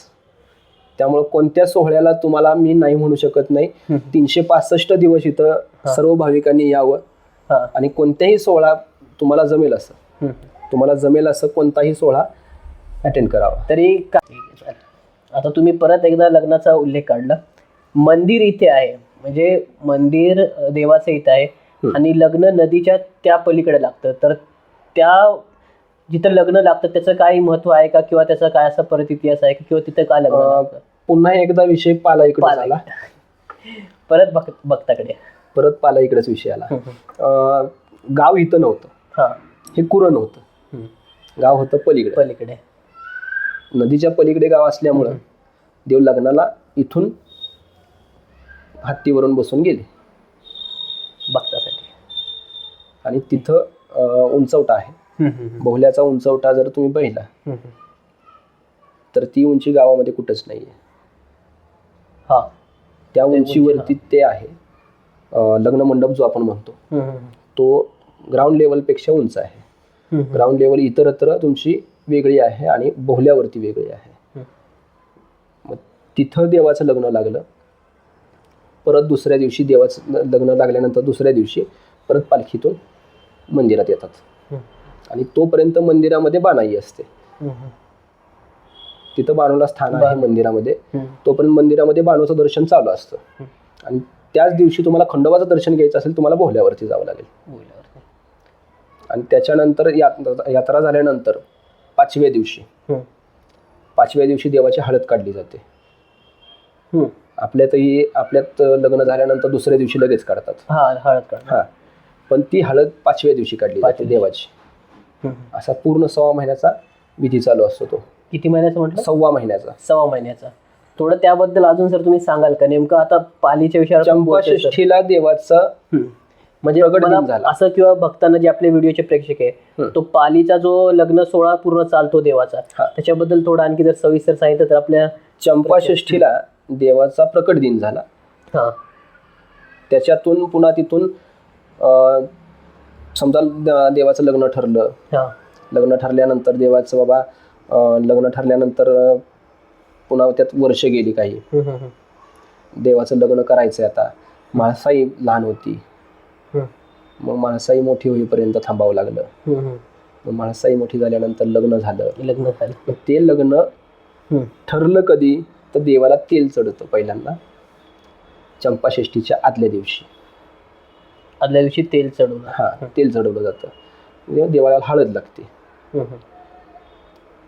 त्यामुळे कोणत्या सोहळ्याला तुम्हाला मी नाही म्हणू शकत नाही. 365 दिवस इथं सर्व भाविकांनी यावं आणि कोणत्याही सोहळा तुम्हाला जमेल असं कोणताही सोहळा अटेंड करावा. तरी आता तुम्ही परत एकदा लग्नाचा उल्लेख काढला. मंदिर इथे आहे, म्हणजे मंदिर देवाचं इथं आहे आणि लग्न नदीच्या त्या पलीकडे लागतं, तर त्या जिथं लग्न लागतं त्याचं काही महत्व आहे का किंवा त्याचा काय असा परत इतिहास आहे किंवा तिथं काय लग्न? पुन्हा एकदा विषय पाला इकडे आला, परत पाला इकडेच विषय आला. गाव इथं नव्हतं, हे कुरण होतं, गाव होतं पलीकडे. नदीच्या पलीकडे गाव असल्यामुळं देव लग्नाला इथून हत्तीवरून बसून गेले बघतासाठी. आणि तिथं उंचवटा आहे, बोहल्याचा उंचवटा जर तुम्ही पाहिला तर ती उंची गावामध्ये कुठंच नाहीये. त्या उंचीवरती ते आहे. लग्न मंडप जो आपण म्हणतो तो ग्राउंड लेवलपेक्षा उंच आहे. ग्राउंड लेवल इतरत्र तुमची वेगळी आहे आणि बोहल्यावरती वेगळी आहे. मग तिथं देवाचं लग्न लागलं. परत दुसऱ्या दिवशी देवाचं लग्न लागल्यानंतर दुसऱ्या दिवशी परत पालखीतून मंदिरात येतात आणि तोपर्यंत मंदिरामध्ये बाणाई असते. तिथं बाणूला स्थान आहे मंदिरामध्ये. तोपर्यंत मंदिरामध्ये बाणूचं दर्शन चालू असतं आणि त्याच दिवशी तुम्हाला खंडोबाचं दर्शन घ्यायचं असेल तुम्हाला बोहल्यावरती जावं लागेल. आणि त्याच्यानंतर यात्रा झाल्यानंतर पाचव्या दिवशी देवाची हळद काढली जाते. आपल्यात लग्न झाल्यानंतर दुसऱ्या दिवशी लगेच काढतात हळद. पण ती हळद 5व्या दिवशी काढली जाते देवाची. असा पूर्ण 6 महिन्याचा विधी चालू असतो. तो किती महिन्याचा म्हटलं? 6 महिन्याचा. 6 महिन्याचा. थोडं त्याबद्दल अजून सर तुम्ही सांगाल का? नेमकं आता पालीच्या विषयावर चंपाषष्ठीला देवाचा म्हणजे असं किंवा भक्तांना जे आपले व्हिडिओचे प्रेक्षक आहे तो पालीचा जो लग्न सोहळा पूर्ण चालतो देवाचा, त्याच्याबद्दल थोडं आणखी जर सविस्तर सांगितलं तर. आपल्या चंपाषष्ठीला देवाचा प्रकट दिन झाला. त्याच्यातून पुन्हा तिथून समजा देवाचं लग्न ठरलं. लग्न ठरल्यानंतर देवाचं लग्न ठरल्यानंतर पुन्हा त्यात वर्ष गेली काही. देवाचं लग्न करायचंय आता. म्हाळसाई लहान होती, मग म्हाळसाई मोठी होईपर्यंत थांबावं लागलं. मग म्हाळसाई मोठी झाल्यानंतर लग्न झालं. ते लग्न ठरलं कधी तर देवाला तेल चढतं पहिल्यांदा चंपाषष्ठीच्या आदल्या दिवशी तेल चढवलं. तेल चढवलं जातं. देवाला हळद लागते.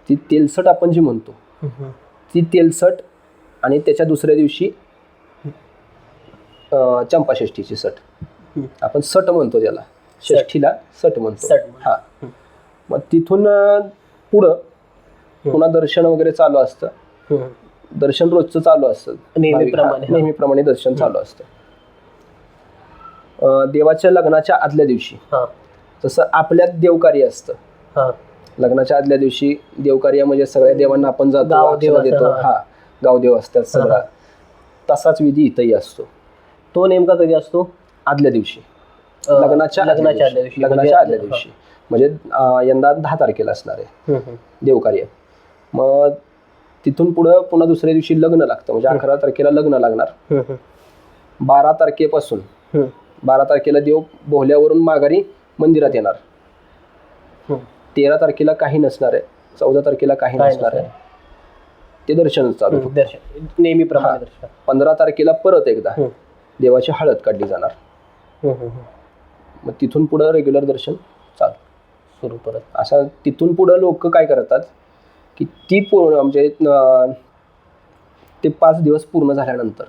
ती तेलसट आपण जी म्हणतो ती तेलसट. आणि त्याच्या दुसऱ्या दिवशी चंपाषष्ठीची सट आपण सट म्हणतो त्याला, षष्ठीला सट म्हणतो. सट. हा. मग तिथून पुढं पुन्हा दर्शन वगैरे चालू असतं. दर्शन रोजचं चालू असतं नेहमीप्रमाणे दर्शन चालू असतं. देवाच्या लग्नाच्या आदल्या दिवशी जसं आपल्यात देवकार्य असतं, लग्नाच्या आदल्या दिवशी देवकार्य म्हणजे सगळ्या देवांना आपण जातो, अर्चना देतो. हा, गावदेव असतात सगळा. तसाच विधी इथंही असतो. तो नेमका कधी असतो? आदल्या दिवशी, लग्नाच्या आदल्या दिवशी. म्हणजे यंदा 10 तारखेला असणार आहे देवकार्य. मग तिथून पुढं पुन्हा दुसऱ्या दिवशी लग्न लागतं, म्हणजे 11 तारखेला लग्न लागणार. 12 तारखेपासून 12 तारखेला देव बोहल्यावरून माघारी मंदिरात येणार. 13 तारखेला काही नसणार आहे, 14 तारखेला काही नसणार आहे. ते दर्शन चालू नेहमीप्रमाणे दर्शन. 15 तारखेला परत एकदा देवाची हळद काढली जाणार. मग तिथून पुढं रेग्युलर दर्शन चालू सुरू परत. असं तिथून पुढं लोक काय करतात की ती पूर्ण म्हणजे ते 5 दिवस पूर्ण झाल्यानंतर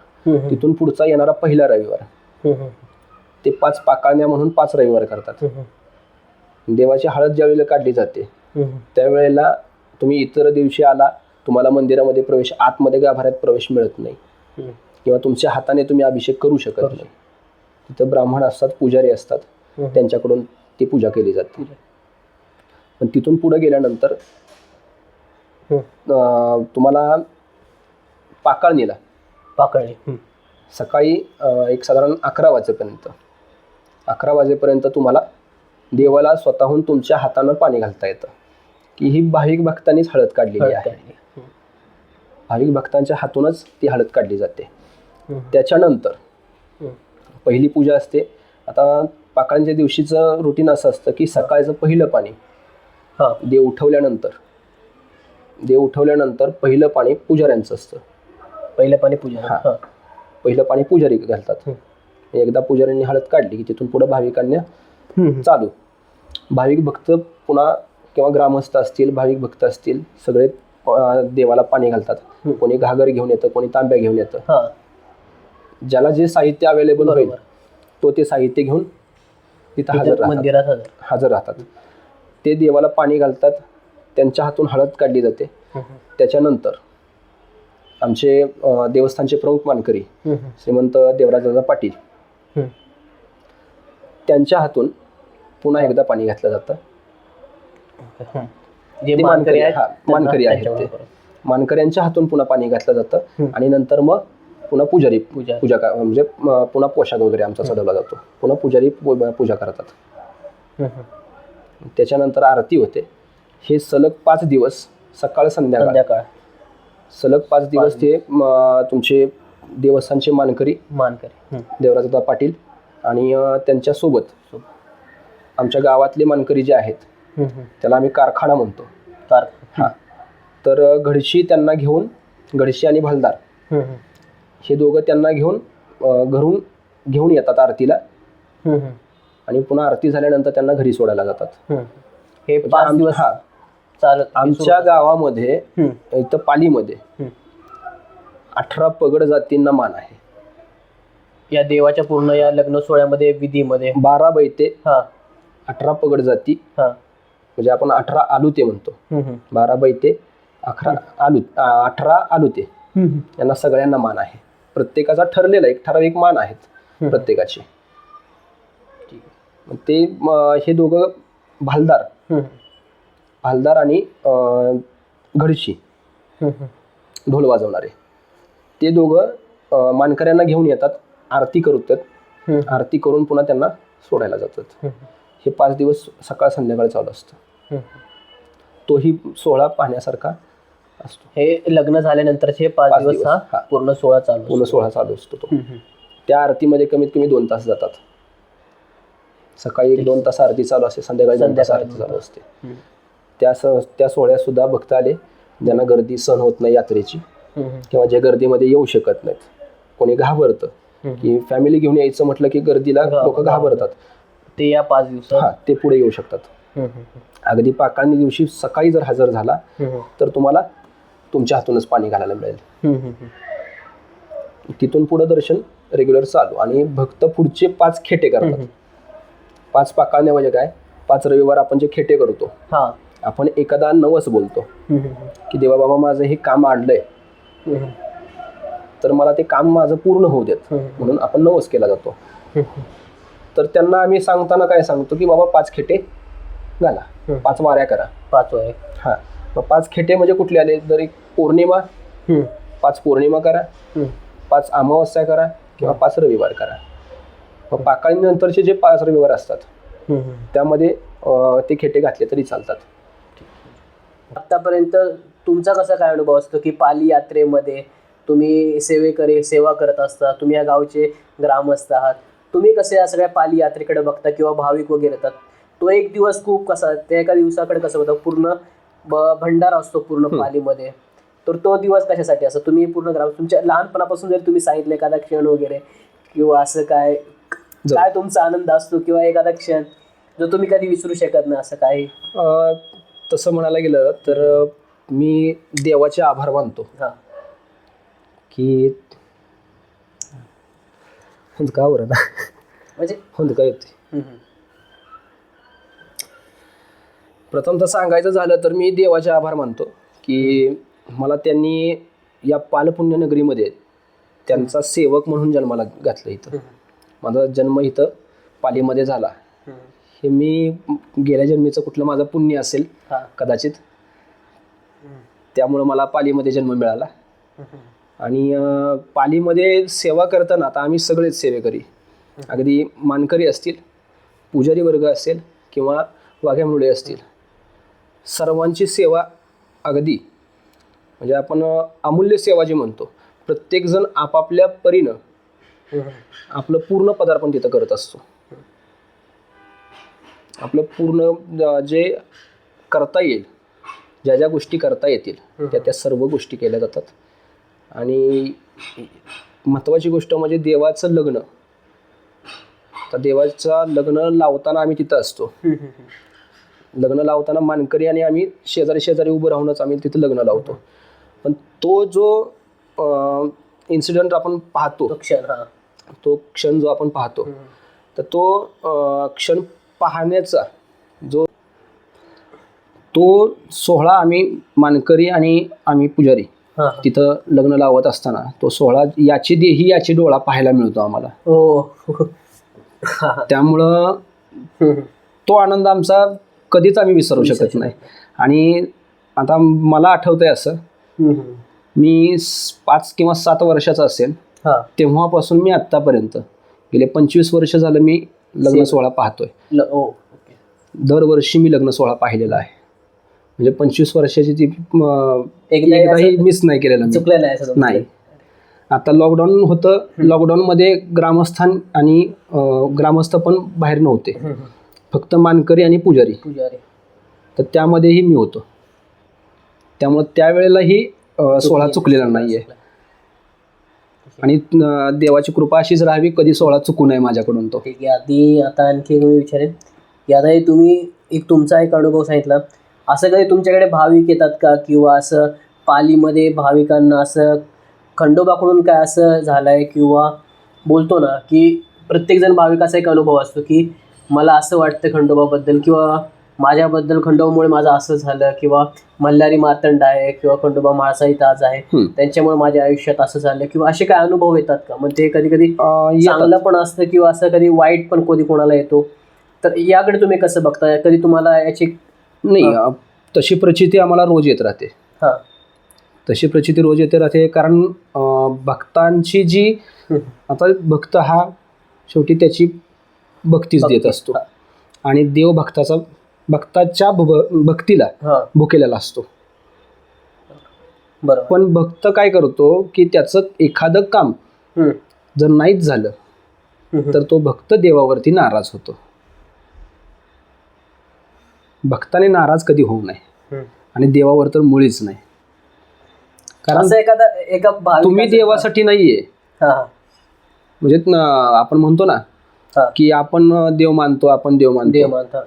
तिथून पुढचा येणारा पहिला रविवार ते 5 पाकाळण्या म्हणून 5 रविवार करतात. देवाची हळद ज्यावेळेला काढली जाते त्यावेळेला तुम्ही इतर दिवशी आला, तुम्हाला मंदिरामध्ये प्रवेश, आतमध्ये गाभाऱ्यात प्रवेश मिळत नाही किंवा तुमच्या हाताने तुम्ही अभिषेक करू शकत नाही. तिथं ब्राह्मण असतात, पुजारी असतात, त्यांच्याकडून ती पूजा केली जाते. पण तिथून पुढे गेल्यानंतर तुम्हाला पाकळणी सकाळी एक साधारण 11 वाजेपर्यंत तुम्हाला देवाला स्वतःहून तुमच्या हातानं पाणी घालता येतं, की ही भाविक भक्तांनीच हळद काढलेली आहे. भाविक भक्तांच्या हातूनच ती हळद काढली जाते. त्याच्यानंतर पहिली पूजा असते. आता पाकळ्यांच्या दिवशीचं रुटीन असं असतं की सकाळचं पहिलं पाणी देव उठवल्यानंतर पहिलं पाणी पुजाऱ्यांचं असतं. पहिलं पाणी पुजारी घालतात. एकदा पुजाऱ्यांनी हळद काढली की तिथून पुढे भाविकांना चालू. भाविक भक्त पुन्हा किंवा ग्रामस्थ असतील, भाविक भक्त असतील, सगळे देवाला पाणी घालतात. कोणी घागर घेऊन येतं, कोणी तांब्या घेऊन येतं. ज्याला जे साहित्य अवेलेबल होईल तो ते साहित्य घेऊन तिथं हजर राहतात. ते देवाला पाणी घालतात, त्यांच्या हातून हळद काढली जाते. त्याच्यानंतर आमचे देवस्थानचे प्रमुख मानकरी श्रीमंत देवराजदादा पाटील त्यांच्या हातून पुन्हा एकदा पाणी घातलं जातं. मानकरी आहेत ते मानकऱ्यांच्या हातून पुन्हा पाणी घातलं जातं. आणि नंतर मग पुन्हा पुजारी पूजा म्हणजे पुन्हा पोशाख वगैरे आमचा चढवला जातो. पुन्हा पुजारी पूजा करतात. त्याच्यानंतर आरती होते. हे सलग 5 दिवस सकाळ संध्याकाळ सलग 5 दिवस ते तुमचे देवस्थानचे मानकरी देवराजदादा पाटील आणि त्यांच्यासोबत आमच्या गावातले मानकरी जे आहेत त्याला आम्ही कारखाना म्हणतो. तर घडशी त्यांना घेऊन, घडशी आणि भालदार हे दोघं त्यांना घेऊन घरून घेऊन येतात आरतीला. आणि पुन्हा आरती झाल्यानंतर त्यांना घरी सोडायला जातात. हे 5 दिवस चालत. आमच्या गावामध्ये इथं पालीमध्ये 18 पगड जातींना मान आहे. या देवाच्या पूर्ण या लग्न सोहळ्यामध्ये विधीमध्ये 12 बैते 18 पगड जाती, म्हणजे आपण 18 आलुते म्हणतो. 12 बैते 18 आलुते यांना सगळ्यांना मान आहे. प्रत्येकाचा ठरलेला एक ठराविक मान आहेत प्रत्येकाचे. ते हे दोघं भालदार आणि घडशी ढोल वाजवणारे ते दोघं मानकऱ्यांना घेऊन येतात, आरती करतात. आरती करून पुन्हा त्यांना सोडायला जातात. हे 5 दिवस सकाळ संध्याकाळ चालू असतं. तोही सोहळा पाहण्यासारखा असतो. हे लग्न झाल्यानंतरचे 5 दिवस हा पूर्ण सोहळा चालू असतो. तो त्या आरतीमध्ये कमीत कमी 2 तास जातात. सकाळी 1-2 तास आरती चालू असते, संध्याकाळी 2 तास आरती चालू असते. त्या सोहळ्यात सुद्धा भक्त आले ज्यांना गर्दी सहन होत नाही यात्रेची, किंवा जे गर्दीमध्ये येऊ शकत नाहीत. कोणी घाबरतं की फॅमिली घेऊन यायचं म्हटलं की गर्दीला लोक घाबरतात, ते या 5 दिवसात ते पुढे येऊ शकतात. अगदी पाकळणी दिवशी सकाळी जर हजर झाला तर तुम्हाला तुमच्या हातूनच पाणी घालायला मिळेल. तिथून पुढे दर्शन रेग्युलर चालू. आणि भक्त पुढचे 5 खेटे करतात. 5 पाकाळण्या म्हणजे काय, 5 रविवार आपण जे खेटे करतो, आपण एखादा नवस बोलतो की देवा बाबा माझं हे काम आणलंय, तर मला ते काम माझं पूर्ण होऊ देत, म्हणून आपण नवस केला जातो. तर त्यांना आम्ही सांगताना काय सांगतो की बाबा 5 खेटे घाला, 5 वाऱ्या करा. 5 वारे. हा, मग 5 खेटे म्हणजे कुठले आले, तर एक पौर्णिमा, 5 पौर्णिमा करा, 5 अमावस्या करा किंवा 5 रविवार करा. मग पाकाळीनंतरचे जे 5 रविवार असतात त्यामध्ये ते खेटे घातले तरी चालतात. आतापर्यंत तुमचा कसा काय अनुभव असतो की पाली यात्रेमध्ये तुम्ही सेवा करत असता, तुम्ही या गावचे ग्रामस्थ आहात, तुम्ही कसे या सगळ्या पाली यात्रेकडे बघता किंवा भाविक वगैरे येतात, तो एक दिवस खूप कसा, त्या एका दिवसाकडे कसं होतं, पूर्ण भंडारा असतो पूर्ण पालीमध्ये, तर तो दिवस कशासाठी असतो? तुम्ही पूर्ण ग्राम, तुमच्या लहानपणापासून जर तुम्ही सांगितलं एखादा क्षण वगैरे किंवा असं काय तुमचा आनंद असतो किंवा एखादा क्षण जो तुम्ही कधी विसरू शकत नाही, असं काही? तसं म्हणायला गेलं तर मी देवाचे आभार मानतो की का बरं ना म्हणजे काय येते. प्रथमतः सांगायचं झालं तर मी देवाचे आभार मानतो की मला त्यांनी या पालपुण्यनगरीमध्ये त्यांचा सेवक म्हणून जन्माला घातलं. इथं माझा जन्म इथं पालीमध्ये झाला. हे मी गेल्या जन्मीचं कुठलं माझं पुण्य असेल कदाचित, त्यामुळं मला पालीमध्ये जन्म मिळाला. आणि पालीमध्ये सेवा करताना आता आम्ही सगळेच सेवेकरी, अगदी मानकरी असतील, पुजारी वर्ग असेल किंवा वाघ्यामुळे असतील, सर्वांची सेवा अगदी म्हणजे आपण अमूल्य सेवा जी म्हणतो, प्रत्येकजण आपापल्या परीनं आपलं पूर्ण पदार्पण तिथं करत असतो. आपलं पूर्ण जे करता येईल, ज्या ज्या गोष्टी करता येतील त्या सर्व गोष्टी केल्या जातात. आणि महत्त्वाची गोष्ट म्हणजे देवाचं लग्न. तर देवाचं लग्न लावताना आम्ही तिथं असतो. लग्न लावताना मानकरी आणि आम्ही शेजारी उभं राहूनच आम्ही तिथं लग्न लावतो. पण तो जो इन्सिडेंट आपण पाहतो, तो क्षण जो आपण पाहतो, तर तो क्षण पाहण्याचा तो सोहळा आम्ही मानकरी आणि आम्ही पुजारी तिथं लग्न लावत असताना तो सोहळा याची देही याची डोळा पाहायला मिळतो आम्हाला. त्यामुळं तो आनंद आमचा कधीच आम्ही विसरू शकत नाही. आणि आता मला आठवतंय असं, मी 5 किंवा 7 वर्षाचा असेल तेव्हापासून मी आत्तापर्यंत गेले 25 वर्ष झालं मी लग्न सोहळा पाहतोय. दरवर्षी मी लग्न सोहळा पाहिलेला आहे. म्हणजे 25 वर्षाची ती एकदाही मिस नाही केलेलं नाही. आता लॉकडाऊन होतं, लॉकडाऊनमध्ये ग्रामस्थान आणि ग्रामस्थ पण बाहेर नव्हते, फक्त मानकरी आणि पुजारी. तर त्यामध्येही मी होतो. त्यामुळे त्यावेळेलाही सोहळा चुकलेला नाहीये. आणि देवाची कृपा अशीच राहावी, कधी सोहळा चुकू नये माझ्याकडून तो. ठीक आहे. आधी आता आणखी मी विचारेन की आता तुम्ही तुमचा एक अनुभव सांगितला, असं कधी तुमच्याकडे भाविक येतात का, किंवा असं पालीमध्ये भाविकांना असं खंडोबाकडून काय असं झालंय, किंवा बोलतो ना की प्रत्येकजण भाविकाचा एक अनुभव असतो की मला असं वाटतं खंडोबाबद्दल, किंवा माझ्याबद्दल खंडोबामुळे माझं असं झालं, किंवा मल्हारी मार्तंड आहे किंवा खंडोबा म्हाळसाही ताज आहे त्यांच्यामुळे माझ्या आयुष्यात असं झालं, किंवा असे काय अनुभव येतात का? मग ते कधी कधी चांगलं पण असतं किंवा असं कधी वाईट पण कधी कोणाला येतो, तर याकडे तुम्ही कसं बघता? कधी तुम्हाला याची नाही, तशी प्रचिती आम्हाला रोज येत राहते. तशी प्रचिती रोज येते राहते, कारण भक्तांची जी, आता भक्त हा शेवटी त्याची भक्तीच देत असतो आणि देव भक्ताच्या भक्तीला भुकेलेला असतो. पण भक्त काय करतो की त्याचं एखादं काम जर नाहीच झालं तर तो भक्त देवावरती नाराज होतो. भक्ताने नाराज कधी होऊ नये आणि देवावर तर मुळीच नाही. कारण तुम्ही देवासाठी नाहीये, म्हणजे आपण म्हणतो ना की आपण देव मानतो, आपण देव मानतो,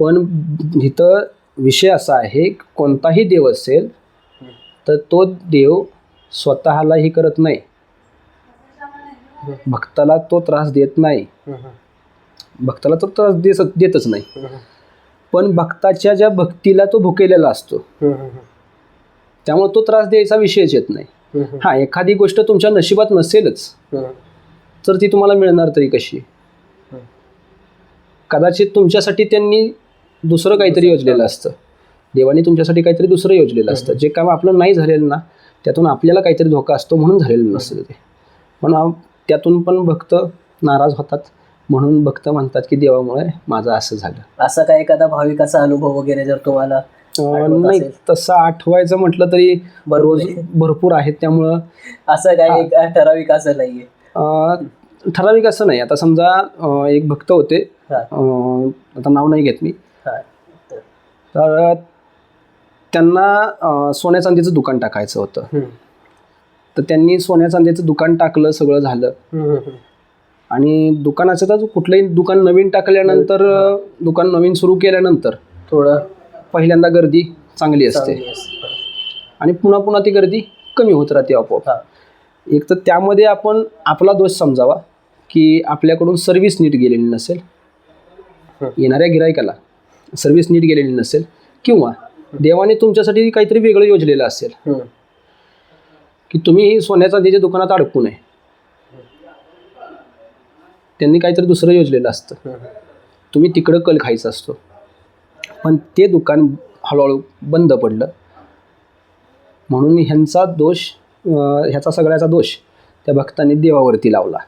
पण इथं विषय असा आहे, कोणताही देव असेल तर तो देव स्वतःलाही करत नाही भक्ताला तो त्रास देत नाही, भक्ताला तो त्रास देतच नाही, पण भक्ताच्या ज्या भक्तीला तो भुकेलेला असतो, त्यामुळे तो त्रास द्यायचा विषयच येत नाही. हा, एखादी गोष्ट तुमच्या नशिबात नसेलच तर ती तुम्हाला मिळणार तरी कशी? कदाचित तुमच्यासाठी त्यांनी दुसरं काहीतरी योजलेलं असतं, देवाने तुमच्यासाठी काहीतरी दुसरं योजलेलं असतं. जे काम आपलं नाही झालेलं ना, त्यातून आपल्याला काहीतरी धोका असतो म्हणून झालेलं नसतं ते. पण त्यातून पण भक्त नाराज होतात, म्हणून भक्त म्हणतात की देवामुळे माझं असं झालं. असा काय एखादा भाविकाचा अनुभव वगैरे जर तुम्हाला नाही, तसं आठवायचं म्हटलं तरी रोज भरपूर आहेत. त्यामुळं असं काय ठराविक असं नाहीये? ठराविक असं नाही. आता समजा एक भक्त होते, आता नाव नाही घेत मी, तर त्यांना सोन्या चांदीचं दुकान टाकायचं होतं. तर त्यांनी सोन्या चांदीचं दुकान टाकलं, सगळं झालं. आणि दुकानाचं तर कुठलंही दुकान नवीन टाकल्यानंतर, दुकान नवीन सुरू केल्यानंतर थोडं पहिल्यांदा गर्दी चांगली असते आणि पुन्हा पुन्हा ती गर्दी कमी होत राहते आपोआप. एक तर त्यामध्ये आपण आपला दोष समजावा की आपल्याकडून सर्व्हिस नीट गेलेली नसेल, येणाऱ्या गिरायकाला सर्व्हिस नीट गेलेली नसेल, किंवा देवाने तुमच्यासाठी काहीतरी वेगळं योजलेलं असेल की तुम्ही सोन्या चांदीच्या दुकानात अडकू नये. त्यांनी काहीतरी दुसरं योजलेलं असतं, तुम्ही तिकडं कल खायचा असतो. पण ते दुकान हळूहळू बंद पडलं, म्हणून ह्याचा सगळ्याचा दोष त्या भक्तांनी देवावरती लावला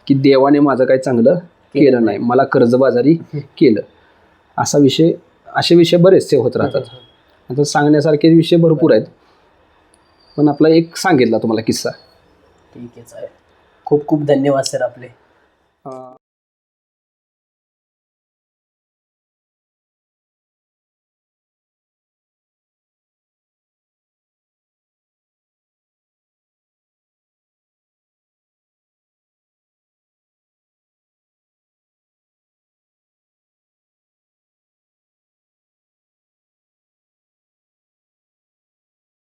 की देवाने माझं काही चांगलं केलं नाही, मला कर्जबाजारी केलं. असे विषय बरेचसे होत राहतात. आता सांगण्यासारखे विषय भरपूर आहेत, पण आपला एक सांगितला तुम्हाला किस्सा. ठीक आहे, खूप खूप धन्यवाद सर आपले.